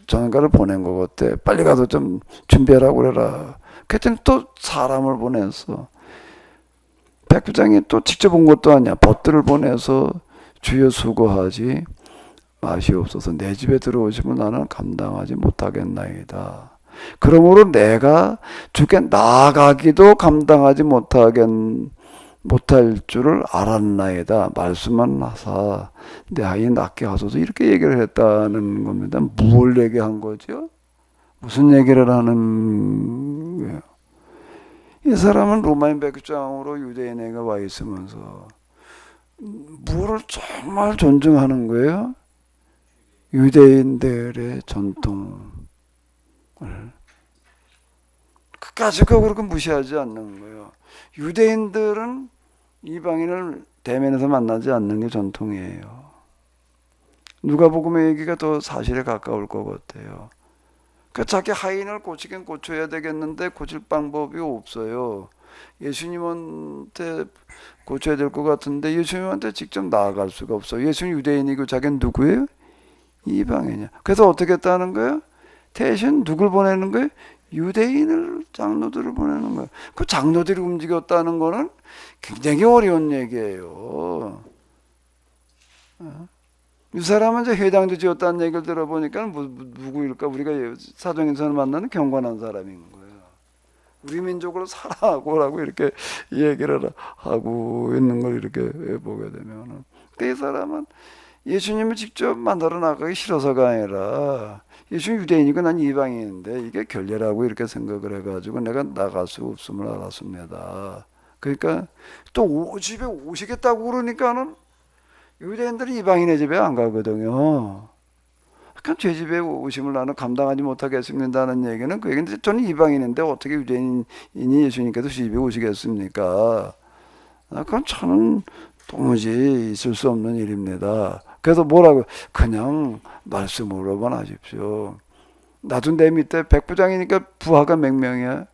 Speaker 1: 전가를 보낸 것 같아. 빨리 가서 좀 준비하라고 그래라. 그랬더니 또 사람을 보냈어. 백부장이 또 직접 온 것도 아니야. 벗들을 보내서 주여 수고하지 마시옵소서. 내 집에 들어오시면 나는 감당하지 못하겠나이다. 그러므로 내가 주께 나아가기도 감당하지 못하겠나이다 못할 줄을 알았나이다. 말씀만 하사 내 아이 낫게 하소서 이렇게 얘기를 했다는 겁니다. 뭘 얘기한 거죠? 무슨 얘기를 하는 거예요? 이 사람은 로마인 백부장으로 유대인에게 와 있으면서 뭐를 정말 존중하는 거예요? 유대인들의 전통을 끝까지 그렇게 무시하지 않는 거예요. 유대인들은 이방인을 대면에서 만나지 않는 게 전통이에요. 누가복음의 얘기가 더 사실에 가까울 것 같아요. 그 자기 하인을 고치긴 고쳐야 되겠는데 고칠 방법이 없어요. 예수님한테 고쳐야 될 것 같은데 예수님한테 직접 나아갈 수가 없어요. 예수님 유대인이고 자기는 누구예요? 이방인이야. 그래서 어떻게 했다는 거예요? 대신 누굴 보내는 거예요? 유대인을, 장로들을 보내는 거예요. 그 장로들이 움직였다는 거는 굉장히 어려운 얘기예요. 이 사람은 이제 회당도 지었다는 얘기를 들어보니까 누구일까? 우리가 사도행전을 만나는 경건한 사람인 거예요. 우리 민족으로 살아라고 이렇게 얘기를 하고 있는 걸 이렇게 보게 되면은, 이 사람은 예수님을 직접 만나러 나가기 싫어서가 아니라 예수님 유대인이고 난 이방인인데 이게 결례라고 이렇게 생각을 해가지고 내가 나갈 수 없음을 알았습니다. 그러니까 또 집에 오시겠다고 그러니까는 유대인들은 이방인의 집에 안 가거든요. 그러니까 제 집에 오심을 나는 감당하지 못하겠습니다는 얘기는 그 얘기인데 저는 이방인인데 어떻게 유대인이 예수님께서 집에 오시겠습니까? 그건 저는 도무지 있을 수 없는 일입니다. 그래서 뭐라고? 그냥 말씀으로만 하십시오. 나도 내 밑에 백부장이니까 부하가 몇 명이야?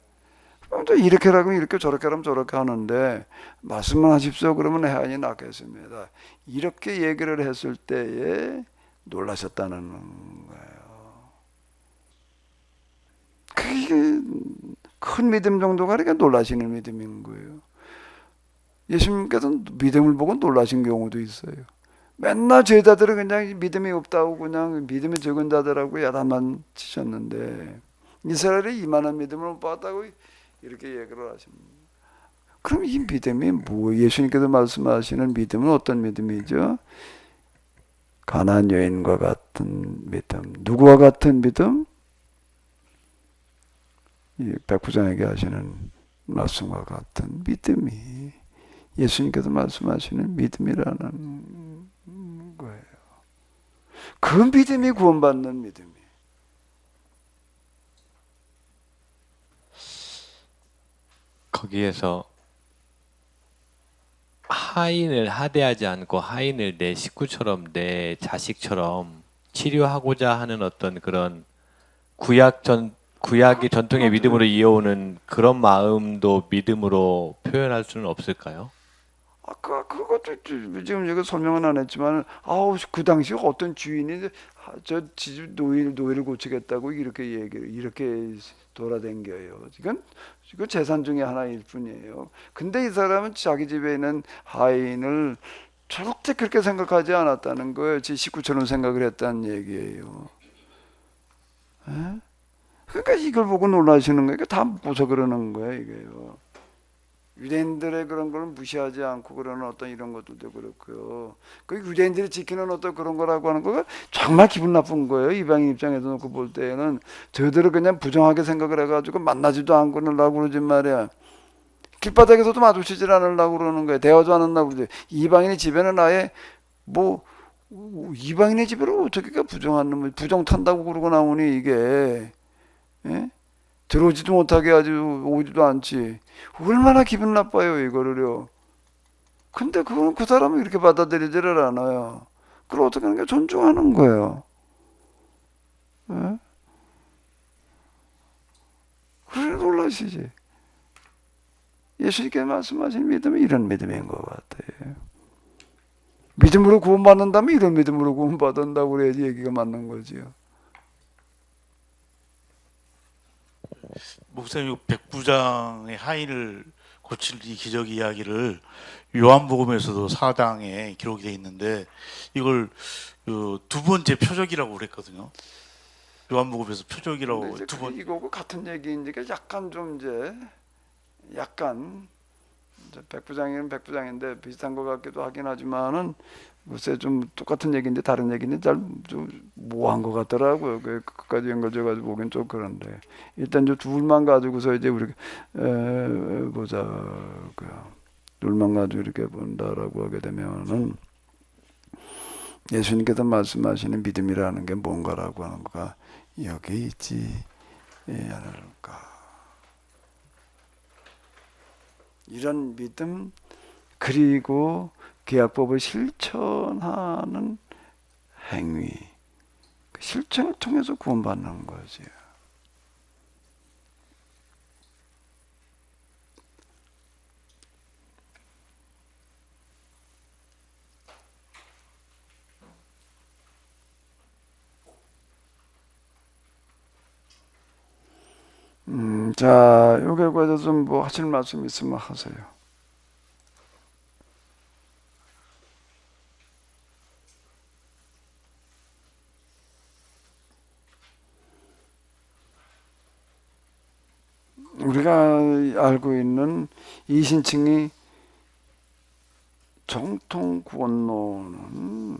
Speaker 1: 이렇게 하면 이렇게 저렇게 하면 저렇게 하는데 말씀만 하십시오. 그러면 해안이 낫겠습니다. 이렇게 얘기를 했을 때에 놀라셨다는 거예요. 그게 큰 믿음 정도가 아니라 놀라시는 믿음인 거예요. 예수님께서는 믿음을 보고 놀라신 경우도 있어요. 맨날 제자들은 그냥 믿음이 없다고 그냥 믿음이 적은 자들하고 야단만 치셨는데 이스라엘이 이만한 믿음을 못 받았다고 이렇게 얘기를 하십니다. 그럼 이 믿음이 뭐? 예수님께서 말씀하시는 믿음은 어떤 믿음이죠? 가나안 여인과 같은 믿음. 누구와 같은 믿음? 이 백부장에게 하시는 말씀과 같은 믿음이 예수님께서 말씀하시는 믿음이라는 거예요. 그 믿음이 구원받는 믿음이에요.
Speaker 9: 거기에서 하인을 하대하지 않고 하인을 내 식구처럼 내 자식처럼 치료하고자 하는 어떤 그런 구약의 전통의 믿음으로 이어오는 그런 마음도 믿음으로 표현할 수는 없을까요?
Speaker 1: 그것도 지금 제가 설명은 안 했지만, 그 당시 어떤 주인이 저 집 노예를 고치겠다고 이렇게 돌아댕겨요. 이건 재산 중에 하나일 뿐이에요. 근데 이 사람은 자기 집에 있는 하인을 절대 그렇게 생각하지 않았다는 거예요. 제 식구처럼 생각을 했다는 얘기예요. 에? 그러니까 이걸 보고 놀라시는 거예요. 다 보서 그러는 거예요, 이게요. 유대인들의 그런 걸 무시하지 않고 그러는 어떤 이런 것들도 그렇고요. 그 유대인들이 지키는 어떤 그런 거라고 하는 거가 정말 기분 나쁜 거예요. 이방인 입장에서 놓고 볼 때는 저희들은 그냥 부정하게 생각을 해가지고 만나지도 않고 그러려고 그러지 말이야. 길바닥에서도 마주치질 않으려고 그러는 거예요. 대화도 안 하려고 그러지. 이방인의 집에는 아예 이방인의 집으로 어떻게 부정하는 놈, 부정 탄다고 그러고 나오니 이게, 예? 들어오지도 못하게 아주 오지도 않지. 얼마나 기분 나빠요, 이거를요. 근데 그 사람은 이렇게 받아들이지를 않아요. 그걸 어떻게 하는 게 존중하는 거예요. 예? 그래 놀라시지. 예수님께 말씀하신 믿음은 이런 믿음인 것 같아요. 믿음으로 구원받는다면 이런 믿음으로 구원받는다고 그래야지 얘기가 맞는 거지요.
Speaker 2: 목사님, 백부장의 하인을 고칠 이 기적 이야기를 요한복음에서도 4장에 기록이 되어 있는데 이걸 두 번째 표적이라고 그랬거든요. 요한복음에서 표적이라고 두 번.
Speaker 1: 이거고 같은 얘기인데 약간 좀 이제 약간 이제 백부장이면 백부장인데 비슷한 것 같기도 하긴 하지만은 글쎄 좀 똑같은 얘기인데 다른 얘기인데 잘 좀 모호한 것 같더라고요. 끝까지 연결돼 가지고 보긴 좀 그런데 일단 저 둘만 가지고서 이제 우리 보자 그 둘만 가지고 이렇게 본다라고 하게 되면은 예수님께서 말씀하시는 믿음이라는 게 뭔가라고 하는 거가 여기 있지 않을까. 이런 믿음 그리고 계약법을 실천하는 행위, 그 실천을 통해서 구원받는 거지. 자, 요 결과에서 좀 뭐 하실 말씀 있으면 하세요. 우리가 알고 있는 이신칭이 정통 구원론은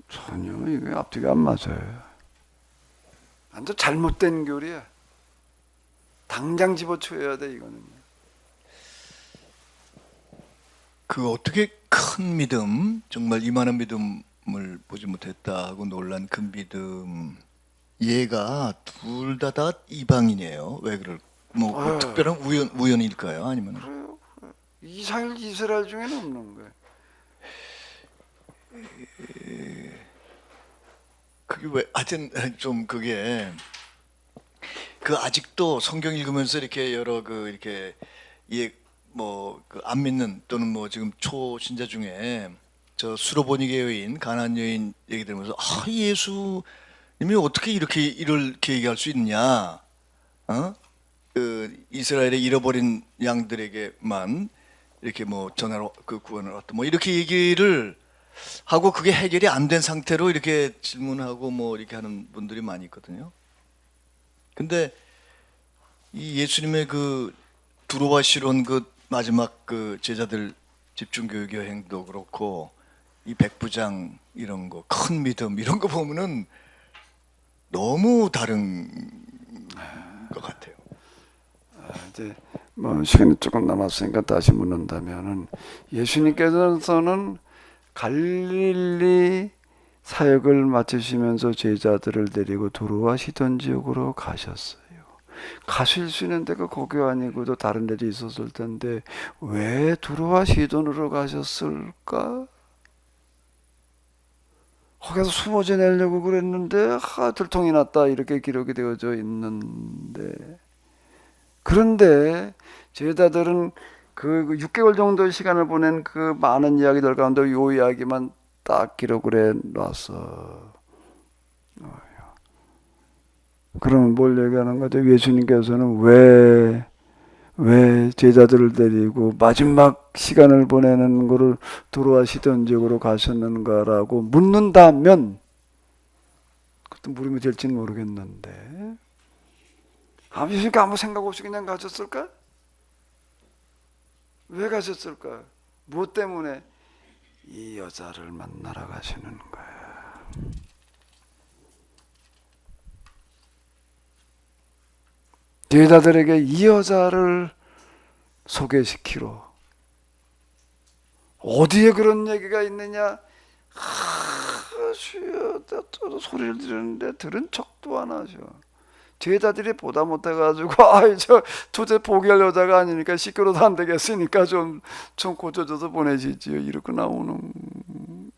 Speaker 1: 전혀 이게 앞뒤가 안 맞아요. 완전 잘못된 교리야. 당장 집어쳐야 돼 이거는.
Speaker 7: 그 어떻게 큰 믿음, 정말 이만한 믿음을 보지 못했다 하고 놀란 그 믿음, 얘가 둘 다 이방인이에요. 왜 그럴? 뭐
Speaker 1: 아유.
Speaker 7: 특별한 우연일까요? 아니면
Speaker 1: 그래요. 이스라엘 중에는 없는 거예요.
Speaker 7: 그게 왜 하여튼 좀 그게 그 아직도 성경 읽으면서 이렇게 여러 그 이렇게 뭐그 안 믿는 또는 뭐 지금 초신자 중에 저 수로보니게 여인, 가나안 여인 얘기 들으면서 아 예수님이 어떻게 이렇게 얘기할 수 있냐? 그 이스라엘의 잃어버린 양들에게만 이렇게 뭐 전하러 그 구원을 왔다 뭐 이렇게 얘기를 하고 그게 해결이 안 된 상태로 이렇게 질문하고 뭐 이렇게 하는 분들이 많이 있거든요. 근데 이 예수님의 그 두로와 시론 그 마지막 그 제자들 집중교육 여행도 그렇고 이 백부장 이런 거 큰 믿음 이런 거 보면은 너무 다른 것 같아요.
Speaker 1: 이제 뭐 시간이 조금 남았으니까 다시 묻는다면은 예수님께서는 갈릴리 사역을 마치시면서 제자들을 데리고 두로와 시돈 지역으로 가셨어요. 가실 수 있는 데가 거기 아니고도 다른 데도 있었을 텐데 왜 두로와 시돈으로 가셨을까? 거기서 숨어 지내려고 그랬는데 들통이 났다 이렇게 기록이 되어져 있는데 그런데 제자들은 그 6개월 정도의 시간을 보낸 그 많은 이야기들 가운데 요 이야기만 딱 기록을 해놨어. 그러면 뭘 얘기하는 거죠? 예수님께서는 왜 제자들을 데리고 마지막 시간을 보내는 거를 두로와 시돈 지역으로 가셨는가라고 묻는다면 그것도 물으면 될지는 모르겠는데 예수님께 아무 생각 없이 그냥 가셨을까? 왜 가셨을까? 무엇 때문에? 이 여자를 만나러 가시는 거야. 제자들에게 이 여자를 소개시키러. 어디에 그런 얘기가 있느냐? 주여, 소리를 지르는데 들은 척도 안 하죠. 제자들이 보다 못해가지고 도대체 포기할 여자가 아니니까 시끄러도 안 되겠으니까 좀 고쳐줘서 보내시지요. 이렇게 나오는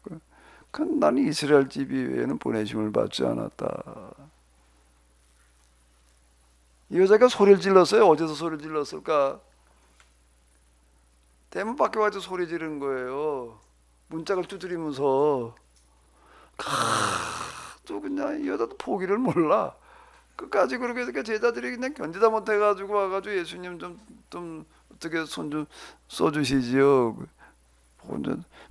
Speaker 1: 거. 나는 이스라엘 집 이외에는 보내심을 받지 않았다. 이 여자가 소리를 질렀어요. 어디서 소리를 질렀을까? 대문 밖에 와서 소리 지른 거예요. 문짝을 두드리면서. 또 그냥 이 여자도 포기를 몰라. 끝까지 그렇게 해서 제자들이 그냥 견디다 못해가지고 와가지고 예수님 좀 어떻게 손 좀 써주시지요.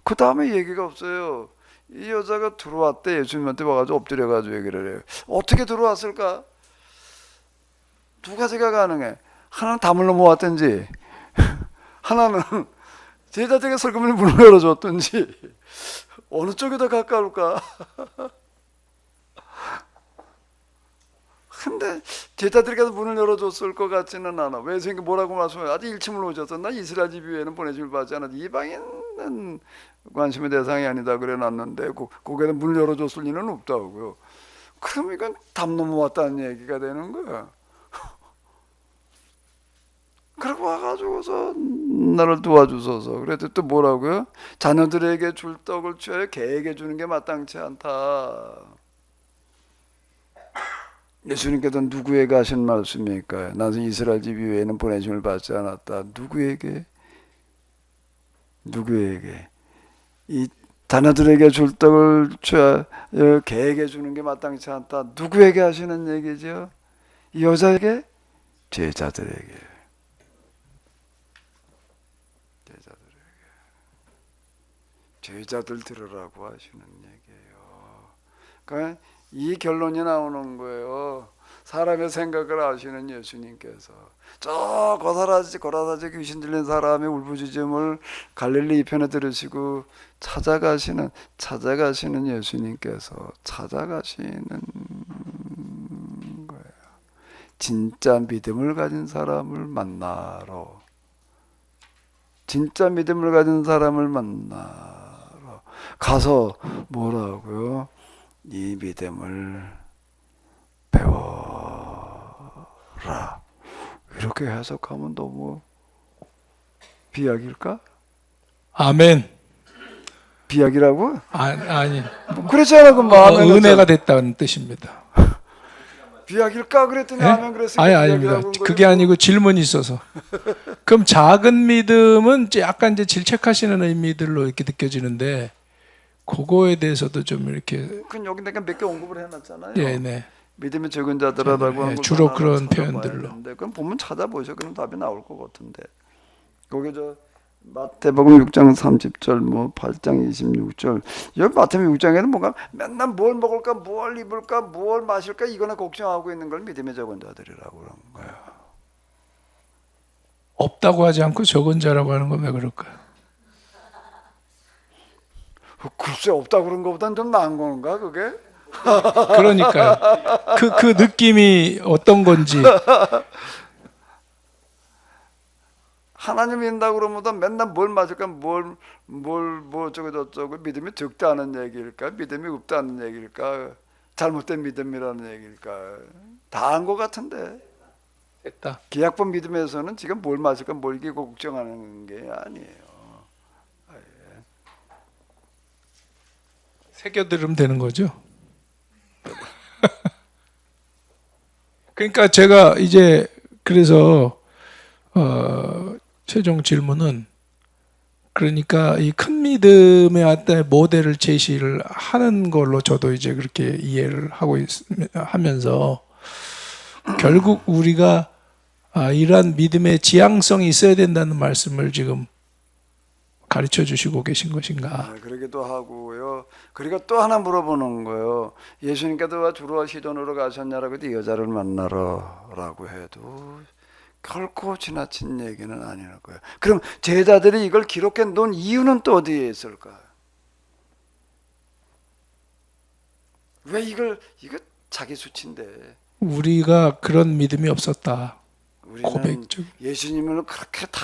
Speaker 1: 그 다음에 얘기가 없어요. 이 여자가 들어왔대. 예수님한테 와가지고 엎드려가지고 얘기를 해요. 어떻게 들어왔을까? 두 가지가 가능해. 하나는 담을 넘어왔든지 하나는 제자들에게 설교문을 문을 열어줬든지 어느 쪽이 더 가까울까? 근데 제자들에게서 문을 열어줬을 것 같지는 않아. 왜 선생님 뭐라고 말씀해요? 아직 일침을 오셔서 나 이스라엘 집 외에는 보내줌을 받지 않았지. 이방인은 관심의 대상이 아니다 그래 놨는데 거기에다 문을 열어줬을 리는 없다고요. 그럼 이건 담 넘어왔다는 얘기가 되는 거야. 그러고 와가지고서 나를 도와주소서. 그래도 또 뭐라고요? 자녀들에게 줄 떡을 취하여 개에게 주는 게 마땅치 않다. 예수님께서 누구에게 하신 말씀입니까? 나는 이스라엘 집 외에는 보내심을 받지 않았다. 누구에게? 이 자녀들에게 줄 떡을 취하여 개에게 주는 게 마땅치 않다. 누구에게 하시는 얘기죠? 이 여자에게? 제자들에게. 제자들 들으라고 하시는 얘기예요. 그러니까 이 결론이 나오는 거예요. 사람의 생각을 아시는 예수님께서 저 고라사지 귀신 들린 사람의 울부짖음을 갈릴리 이편에 들으시고 찾아가시는 예수님께서 찾아가시는 거예요. 진짜 믿음을 가진 사람을 만나러, 진짜 믿음을 가진 사람을 만나러 가서 뭐라고요? 이 믿음을 배워라. 이렇게 해석하면 너무 비약일까?
Speaker 12: 아멘.
Speaker 1: 비약이라고?
Speaker 12: 아니.
Speaker 1: 그렇지 않아 그 마음에
Speaker 12: 은혜가 됐다는 뜻입니다.
Speaker 1: 비약일까 그랬더니
Speaker 12: 예?
Speaker 1: 아멘 그랬으니까
Speaker 12: 아니 아닙니다.
Speaker 1: 비약이라고 한
Speaker 12: 그게
Speaker 1: 거예요.
Speaker 12: 아니고 질문이 있어서. 그럼 작은 믿음은 약간 이제 질책하시는 의미들로 이렇게 느껴지는데 그거에 대해서도 좀 이렇게
Speaker 1: 그건 여기 내가 몇 개 언급을 해놨잖아요.
Speaker 12: 예, 네.
Speaker 1: 믿음이 적은 자들아라고 한 걸
Speaker 12: 주로
Speaker 1: 하나
Speaker 12: 그런
Speaker 1: 찾아봐야
Speaker 12: 표현들로.
Speaker 1: 되는데 그럼 보면 찾아보셔. 그럼 답이 나올 것 같은데. 거기 저 마태복음 6장 30절 뭐 8장 26절 여기 마태복음 6장에는 뭔가 맨날 뭘 먹을까 뭘 입을까 뭘 마실까 이거나 걱정하고 있는 걸 믿음의 적은 자들이라고 그런 거예요.
Speaker 12: 없다고 하지 않고 적은 자라고 하는 건 왜 그럴까요?
Speaker 1: 글쎄 없다고 그런 것보다는 좀 나은 건가 그게?
Speaker 12: 그러니까요. 그 느낌이 어떤 건지.
Speaker 1: 하나님 믿는다고 그러면 맨날 뭘 맞을까 뭘 어쩌고 저쩌고 믿음이 적다는 얘기일까 믿음이 없다는 얘기일까 잘못된 믿음이라는 얘기일까 다 한 것 같은데
Speaker 12: 됐다.
Speaker 1: 기약본 믿음에서는 지금 뭘 맞을까 뭘 이기고 걱정하는 게 아니에요.
Speaker 12: 새겨 들으면 되는 거죠. 그러니까 제가 이제 그래서 최종 질문은 그러니까 이 큰 믿음의 어떤 모델을 제시를 하는 걸로 저도 이제 그렇게 이해를 하면서 결국 우리가 이러한 믿음의 지향성이 있어야 된다는 말씀을 지금 가르쳐 주시고 계신 것인가?
Speaker 1: 그러기도 하고요. 그리고 또 하나 물어보는 거예요. 예수님께서 주로 시돈으로 가셨냐라고 해도 여자를 만나러라고 해도 결코 지나친 얘기는 아닐 거예요. 그럼 제자들이 이걸 기록해 놓은 이유는 또 어디에 있을까? 왜 이거 자기 수치인데?
Speaker 12: 우리가 그런 믿음이 없었다.
Speaker 1: 우리는
Speaker 12: 고백적.
Speaker 1: 예수님을 그렇게 다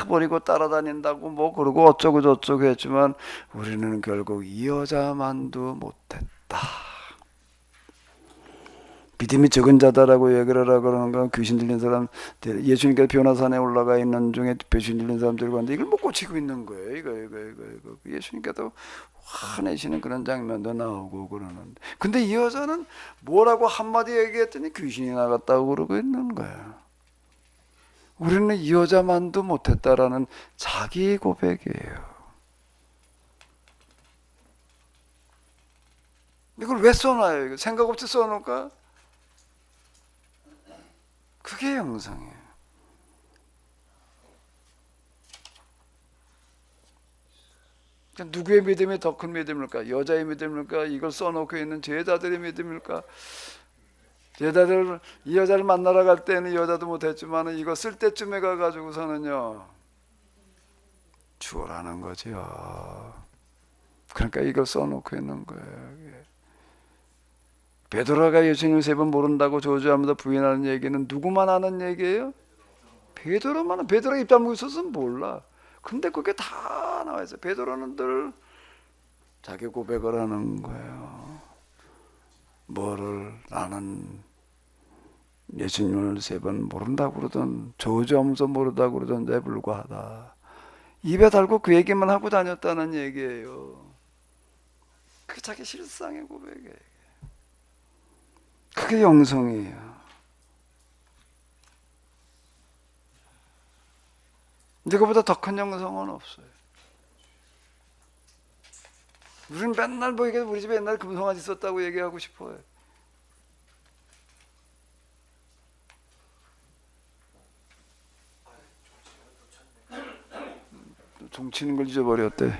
Speaker 1: 버리고 따라다닌다고 뭐 그러고 어쩌고 저쩌고 했지만 우리는 결국 이 여자만도 못했다. 믿음이 적은 자다라고 얘기를 하라 그러는 건 귀신 들린 사람 예수님께서 변화산에 올라가 있는 중에 귀신 들린 사람들이 왔는데 이걸 못 고치고 있는 거예요. 이거. 예수님께서 화내시는 그런 장면도 나오고 그러는데 근데 이 여자는 뭐라고 한마디 얘기했더니 귀신이 나갔다고 그러고 있는 거예요. 우리는 이 여자만도 못했다라는 자기 고백이에요. 이걸 왜 써놔요? 이거 생각 없이 써놓을까? 그게 영성이에요. 누구의 믿음이 더 큰 믿음일까? 여자의 믿음일까? 이걸 써놓고 있는 제자들의 믿음일까? 제자들 이 여자를 만나러 갈 때는 여자도 못했지만 이거 쓸 때쯤에 가가지고서는요 주어라는 거지요. 그러니까 이걸 써놓고 있는 거예요. 이게. 베드로가 예수님을 3번 모른다고 저주하면서 부인하는 얘기는 누구만 하는 얘기예요? 베드로만. 베드로가 입 다물고 있었으면 몰라. 근데 그게 다 나와 있어요. 베드로는 늘 자기 고백을 하는 거예요. 뭐를 나는 예수님을 3번 모른다고 그러던 저주하면서 모른다고 그러던 데 불과하다. 입에 달고 그 얘기만 하고 다녔다는 얘기예요. 그게 자기 실상의 고백이에요. 그게 영성이에요. 이거보다 더 큰 영성은 없어요. 우리는 맨날 뭐 이게 우리 집에 옛날 금송아지 있었다고 얘기하고 싶어요. 종치는 걸 잊어버렸대.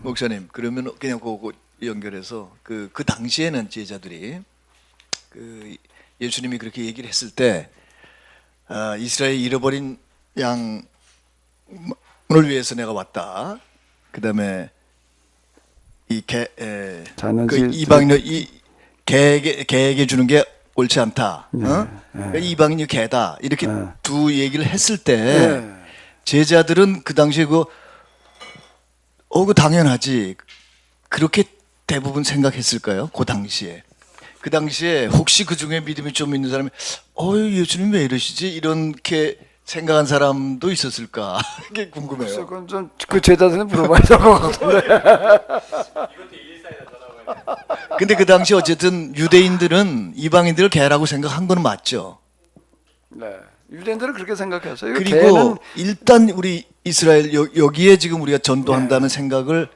Speaker 7: 목사님, 그러면 그냥 그거 연결해서 그 당시에는 제자들이 그 예수님이 그렇게 얘기를 했을 때 이스라엘 잃어버린 양을 위해서 내가 왔다. 그다음에 그 이방인을 개에게 주는 게 옳지 않다. 그러니까 이방인이 개다. 이렇게 두 얘기를 했을 때 제자들은 그 당시에 그 당연하지. 그렇게 대부분 생각했을까요? 그 당시에. 그 당시에 혹시 그 중에 믿음이 좀 있는 사람이 예수님 왜 이러시지? 이렇게 생각한 사람도 있었을까? 이게 궁금해요.
Speaker 1: 그건 좀 그 제자들한테 물어봐야 될 것 같은데.
Speaker 7: 근데 그 당시 어쨌든 유대인들은 이방인들을 개라고 생각한 거는 맞죠.
Speaker 1: 네. 유대인들은 그렇게 생각했어요.
Speaker 7: 그리고
Speaker 1: 개는
Speaker 7: 일단 우리 이스라엘 여기에 지금 우리가 전도한다는 생각을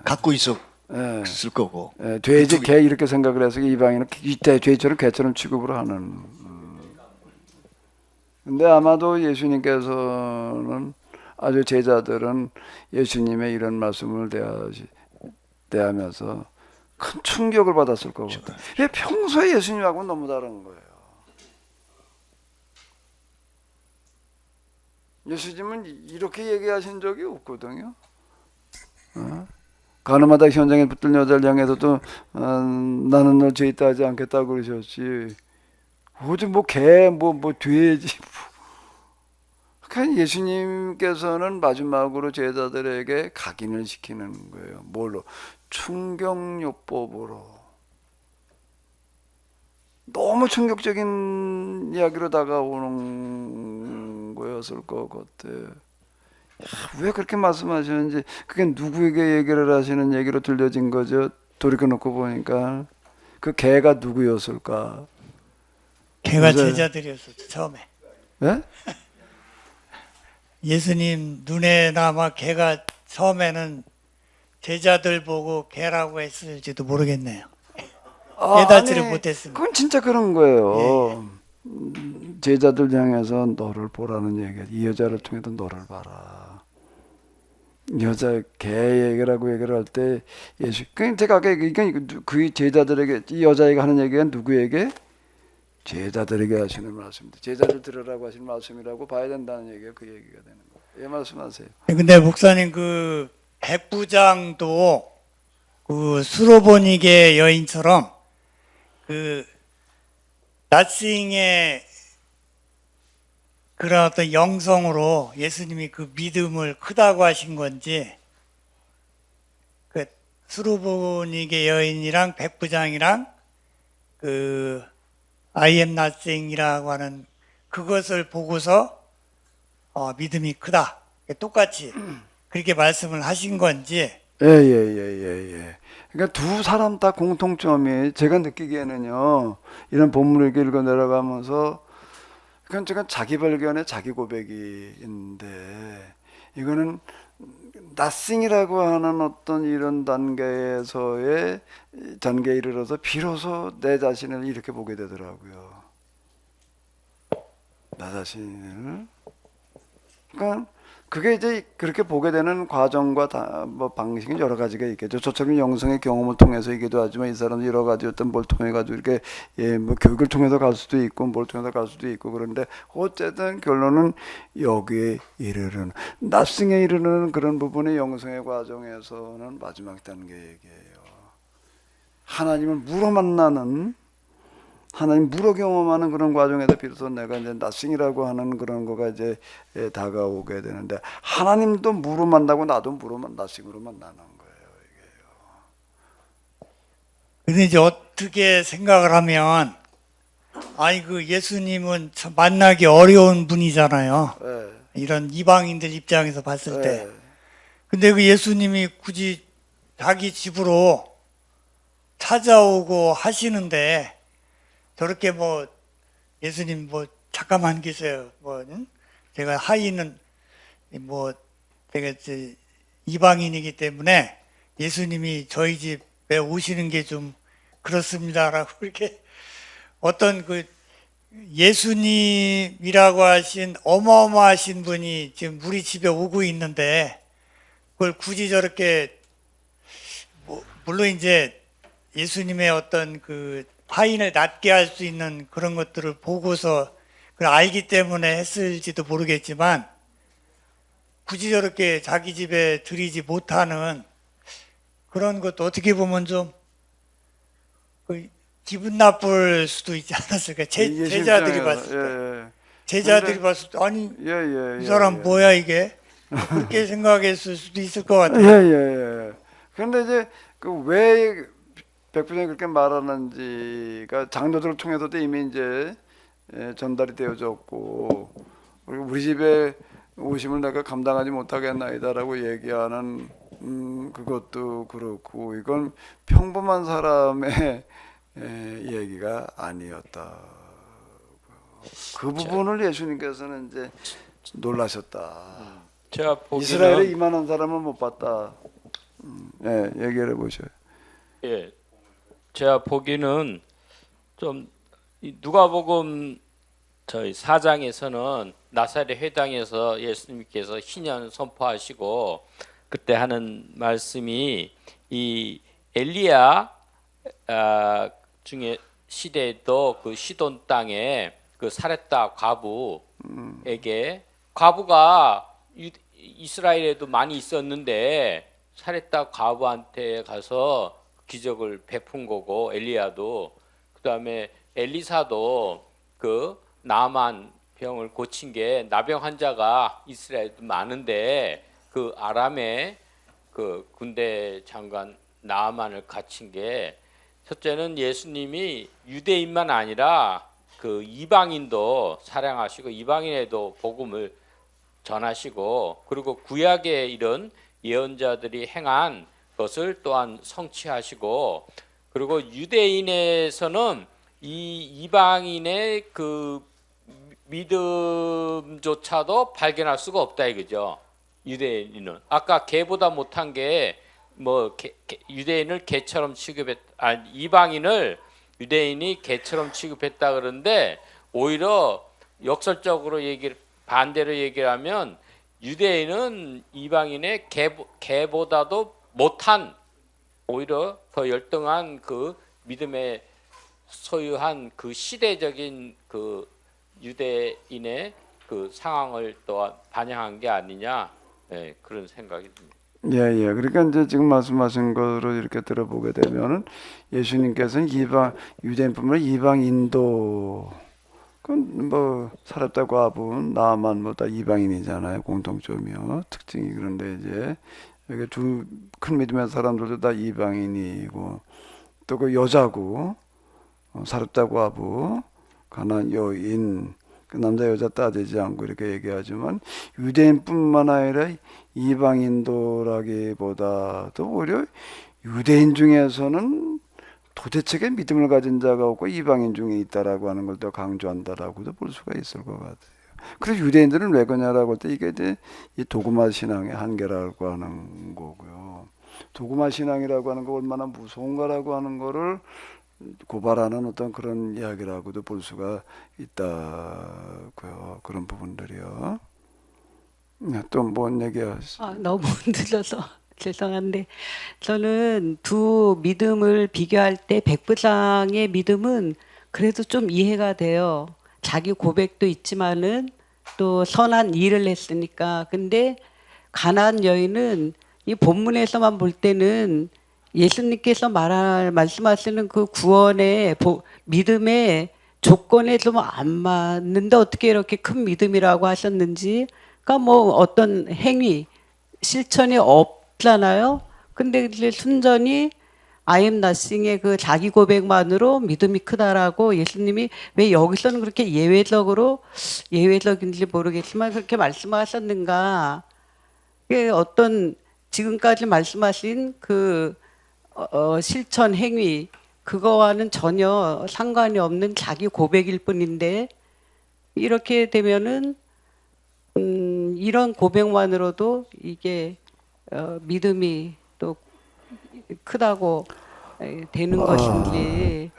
Speaker 7: 갖고 있었을 거고.
Speaker 1: 돼지, 개 이렇게 생각을 해서 이방인은 이때 돼지처럼 개처럼 취급을 하는. 근데 아마도 예수님께서는 아주 제자들은 예수님의 이런 말씀을 대하면서 큰 충격을 받았을 거거든요. 왜 평소에 예수님하고는 너무 다른 거예요. 예수님은 이렇게 얘기하신 적이 없거든요. 가늠하다 현장에 붙든 여자를 향해서도 나는 널 죄 있다 하지 않겠다고 그러셨지. 오직 뭐 개, 뭐 돼지. 그러니까 예수님께서는 마지막으로 제자들에게 각인을 시키는 거예요. 뭘로? 충격요법으로. 너무 충격적인 이야기로 다가오는 거였을 것 같아요. 왜 그렇게 말씀하시는지, 그게 누구에게 얘기를 하시는 얘기로 들려진 거죠. 돌이켜놓고 보니까 그 개가 누구였을까?
Speaker 13: 개가 제자들이었었죠, 처음에.
Speaker 1: 네?
Speaker 13: 예수님 눈에나마 개가 처음에는 제자들 보고 개라고 했을지도 모르겠네요. 깨닫지를 못했습니다.
Speaker 1: 그건 진짜 그런 거예요. 제자들 향해서 너를 보라는 얘기야. 이 여자를 통해서 너를 봐라. 여자 개 얘기라고 얘기를 할 때 예수. 제가 아까 이건 그 제자들에게 이 여자애가 하는 얘기가 누구에게? 제자들에게 하시는 말씀입니다. 제자들 들으라고 하시는 말씀이라고 봐야 된다는 얘기가 그 얘기가 되는 거예요. 예, 말씀하세요.
Speaker 13: 근데 목사님 그 백부장도 그 수로보니게 여인처럼 그 나싱의 그런 어떤 영성으로 예수님이 그 믿음을 크다고 하신 건지, 그 수로보니게 여인이랑 백부장이랑 그 I am nothing이라고 하는 그것을 보고서 믿음이 크다. 똑같이 그렇게 말씀을 하신 건지.
Speaker 1: 예. 그러니까 두 사람 다 공통점이 제가 느끼기에는요. 이런 본문을 이렇게 읽어 내려가면서 그건 제가 자기 발견의 자기 고백인데 이거는 nothing이라고 하는 어떤 이런 단계에 이르러서 비로소 내 자신을 이렇게 보게 되더라고요. 나 자신을 그러니까 그게 이제 그렇게 보게 되는 과정과 뭐 방식이 여러 가지가 있겠죠. 저처럼 영성의 경험을 통해서이기도 하지만 이 사람도 여러 가지 어떤 뭘 통해 가지고 이렇게 뭐 교육을 통해서 갈 수도 있고 뭘 통해서 갈 수도 있고 그런데 어쨌든 결론은 여기에 이르는 납승에 이르는 그런 부분의 영성의 과정에서는 마지막 단계 얘기예요. 하나님을 물어 만나는 하나님 물어 경험하는 그런 과정에서 비로소 내가 이제 낫싱이라고 하는 그런 거가 이제 다가오게 되는데 하나님도 물어 만나고 나도 낫싱으로 만나는 거예요.
Speaker 13: 근데 이제 어떻게 생각을 하면 아니 그 예수님은 참 만나기 어려운 분이잖아요.
Speaker 1: 예.
Speaker 13: 이런 이방인들 입장에서 봤을 때.
Speaker 1: 예.
Speaker 13: 근데 그 예수님이 굳이 자기 집으로 찾아오고 하시는데 저렇게 뭐 예수님 뭐 잠깐만 계세요. 뭐 제가 하인은 뭐 제가 이제 이방인이기 때문에 예수님이 저희 집에 오시는 게 좀 그렇습니다라고 이렇게 어떤 그 예수님이라고 하신 어마어마하신 분이 지금 우리 집에 오고 있는데 그걸 굳이 저렇게 뭐 물론 이제 예수님의 어떤 그 하인을 낫게 할 수 있는 그런 것들을 보고서 그걸 알기 때문에 했을지도 모르겠지만 굳이 저렇게 자기 집에 들이지 못하는 그런 것도 어떻게 보면 좀 기분 나쁠 수도 있지 않았을까? 제자들이 봤을 때. 제자들이 봤을 때 아니 이 사람 뭐야 이게? 그렇게 생각했을 수도 있을 것 같아요.
Speaker 1: 예. 그런데 이제 그 왜 백부장이 그렇게 말하는지가 장로들을 통해서도 이미 이제 전달이 되어졌고 그리고 우리 집에 오심을 내가 감당하지 못하겠나이다라고 얘기하는 그것도 그렇고 이건 평범한 사람의 얘기가 아니었다. 그 부분을 예수님께서는 이제 놀라셨다.
Speaker 4: 제가 보기는
Speaker 1: 이스라엘에 이만한 사람은 못 봤다. 얘기를 해보셔요.
Speaker 4: 예, 제가 보기는 좀 누가복음 저희 4장에서는 나사렛 회당에서 예수님께서 신년 선포하시고 그때 하는 말씀이 이 엘리야 중에 시대에도 그 시돈 땅에 그 사렙다 과부에게 과부가 이스라엘에도 많이 있었는데 사렙다 과부한테 가서 기적을 베푼 거고 엘리야도 그다음에 엘리사도 그 나만 병을 고친 게 나병 환자가 이스라엘도 많은데 그 아람의 그 군대 장관 나만을 갇힌 게 첫째는 예수님이 유대인만 아니라 그 이방인도 사랑하시고 이방인에도 복음을 전하시고 그리고 구약의 이런 예언자들이 행한 것을 또한 성취하시고 그리고 유대인에서는 이 이방인의 그 믿음조차도 발견할 수가 없다 이거죠. 유대인은 아까 개보다 못한 게 뭐 유대인을 개처럼 이방인을 유대인이 개처럼 취급했다 그러는데 오히려 역설적으로 반대로 얘기하면 유대인은 이방인의 개보다도 못한 오히려 더 열등한 그 믿음에 소유한 그 시대적인 그 유대인의 그 상황을 또한 반영한 게 아니냐 그런 생각이 듭니다.
Speaker 1: 그러니까 이제 지금 말씀하신 거로 이렇게 들어보게 되면은 예수님께서는 유대인뿐만 아니라 이방인도 그건 뭐 사렙다 과부 나만 뭐 다 이방인이잖아요. 공통점이요 특징이. 그런데 이제 여기 두 큰 믿음의 사람들도 다 이방인이고 또 그 여자고 사렙다 과부 가난 여인 그 남자 여자 따지지 않고 이렇게 얘기하지만 유대인뿐만 아니라 이방인도라기보다도 오히려 유대인 중에서는 도대체의 믿음을 가진 자가 없고 이방인 중에 있다라고 하는 걸 더 강조한다라고도 볼 수가 있을 것 같아요. 그래서 유대인들은 왜 그러냐라고 할 때 이게 이제 이 도그마 신앙의 한계라고 하는 거고요. 도그마 신앙이라고 하는 거 얼마나 무서운가라고 하는 거를 고발하는 어떤 그런 이야기라고도 볼 수가 있다고요. 그런 부분들이요. 또 뭔 얘기하시?
Speaker 5: 너무 늦어서 죄송한데 저는 두 믿음을 비교할 때 백부장의 믿음은 그래도 좀 이해가 돼요. 자기 고백도 있지만은 또 선한 일을 했으니까. 근데 가나안 여인은 이 본문에서만 볼 때는 예수님께서 말씀하시는 그 구원의 믿음의 조건에 좀 안 맞는데 어떻게 이렇게 큰 믿음이라고 하셨는지. 그러니까 뭐 어떤 행위 실천이 없잖아요. 근데 이제 순전히 I am nothing의 그 자기 고백만으로 믿음이 크다라고 예수님이 왜 여기서는 그렇게 예외적인지 모르겠지만 그렇게 말씀하셨는가. 그게 어떤 지금까지 말씀하신 그 실천 행위 그거와는 전혀 상관이 없는 자기 고백일 뿐인데 이렇게 되면은 이런 고백만으로도 이게 믿음이 또 크다고 되는 것인지.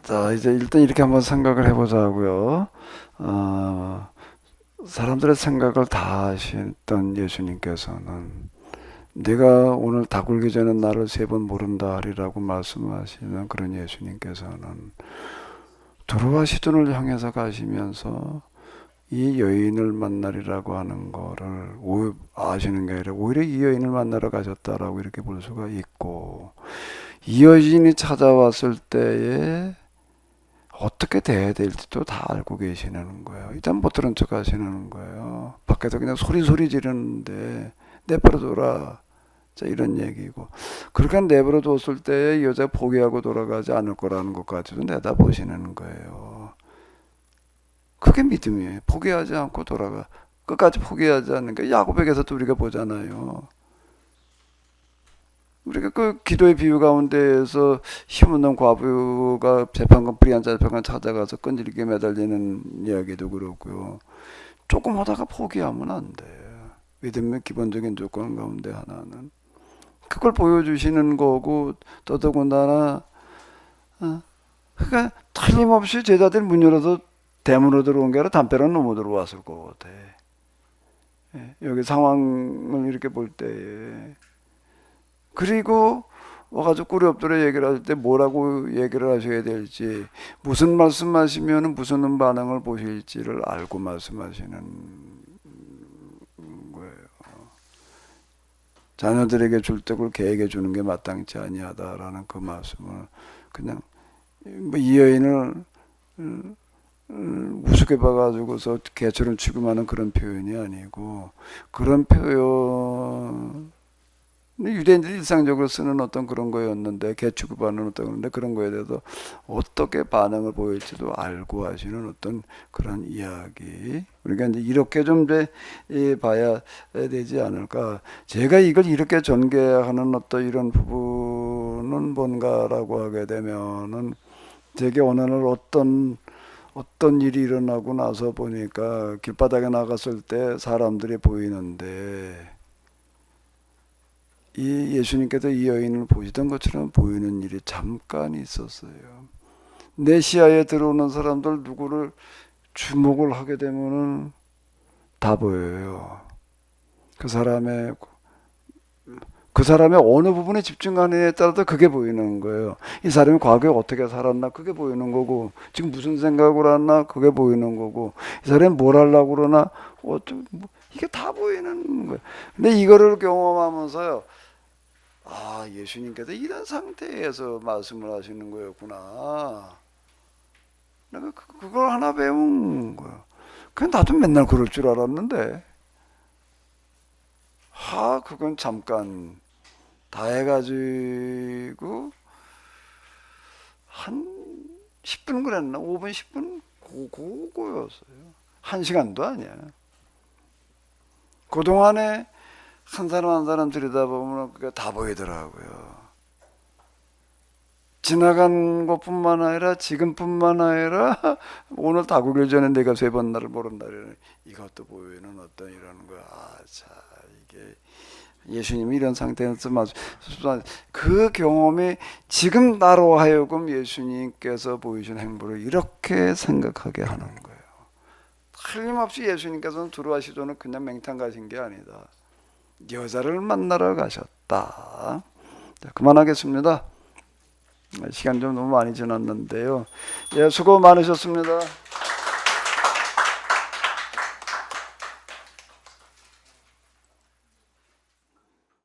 Speaker 1: 자, 이제 일단 이렇게 한번 생각을 해보자고요. 사람들의 생각을 다 아시던 예수님께서는 내가 오늘 다 굴기 전에 나를 3번 모른다 하리라고 말씀하시는 그런 예수님께서는 두로와 시돈을 향해서 가시면서 이 여인을 만나리라고 하는 거를 아시는 게 아니라 오히려 이 여인을 만나러 가셨다라고 이렇게 볼 수가 있고, 이 여인이 찾아왔을 때에 어떻게 대해야 될지도 다 알고 계시는 거예요. 일단 못 들은 척 하시는 거예요. 밖에서 그냥 소리 지르는데 내버려 둬라, 자, 이런 얘기고, 그렇게 내버려 뒀을 때 여자가 포기하고 돌아가지 않을 거라는 것까지도 내다보시는 거예요. 그게 믿음이에요. 포기하지 않고 끝까지 포기하지 않는 게 야고백에서도 우리가 보잖아요. 우리가 그 기도의 비유 가운데에서 힘없는 과부가 재판관 불의한 재판관 찾아가서 끈질기게 매달리는 이야기도 그렇고요. 조금 하다가 포기하면 안 돼. 믿음의 기본적인 조건 가운데 하나는 그걸 보여주시는 거고, 더더군다나 그러니까 틀림없이 제자들 문 열어서 대문으로 들어온 게 아니라 담벼락 넘어 들어왔을 것 같아. 여기 상황을 이렇게 볼 때에. 그리고 와가지고 꿀이 없도록 얘기를 할 때 뭐라고 얘기를 하셔야 될지, 무슨 말씀하시면 무슨 반응을 보실지를 알고 말씀하시는 거예요. 자녀들에게 줄 떡을 개에게 주는 게 마땅치 아니하다라는 그 말씀을 그냥 이 여인을 우습게 봐가지고서 개처럼 취급하는 그런 표현이 아니고, 그런 표현 유대인들이 일상적으로 쓰는 어떤 그런 거였는데, 개 취급하는 어떤 건데, 그런 거에 대해서 어떻게 반응을 보일지도 알고 하시는 어떤 그런 이야기, 우리가 이제 이렇게 좀 봐야 되지 않을까. 제가 이걸 이렇게 전개하는 어떤 이런 부분은 뭔가라고 하게 되면은, 제게 어느 날 어떤 일이 일어나고 나서 보니까 길바닥에 나갔을 때 사람들이 보이는데, 이 예수님께서 이 여인을 보시던 것처럼 보이는 일이 잠깐 있었어요. 내 시야에 들어오는 사람들 누구를 주목을 하게 되면은 다 보여요. 그 사람의 어느 부분에 집중하느냐에 따라서 그게 보이는 거예요. 이 사람이 과거에 어떻게 살았나 그게 보이는 거고, 지금 무슨 생각을 하나 그게 보이는 거고, 이 사람이 뭘 하려고 그러나 이게 다 보이는 거예요. 근데 이거를 경험하면서요, 예수님께서 이런 상태에서 말씀을 하시는 거였구나. 내가 그걸 하나 배운 거예요. 그냥 나도 맨날 그럴 줄 알았는데, 그건 잠깐 다 해가지고 한 10분 그랬나? 5분, 10분? 그거였어요. 1시간도 아니야. 그동안에 한 사람 한 사람 들여다보면 그게 다 보이더라고요. 지나간 것뿐만 아니라 지금뿐만 아니라 오늘 다 구길 전에 내가 3번 나를 모른다, 이것도 보이는 어떤 이런 거야. 이게 예수님이 이런 상태에서 그 경험이 지금 나로 하여금 예수님께서 보이신 행보를 이렇게 생각하게 하는 거예요. 틀림없이 예수님께서는 두루와 시돈은 그냥 맹탕 가신 게 아니다. 여자를 만나러 가셨다. 자, 그만하겠습니다. 시간 좀 너무 많이 지났는데요. 예, 수고 많으셨습니다.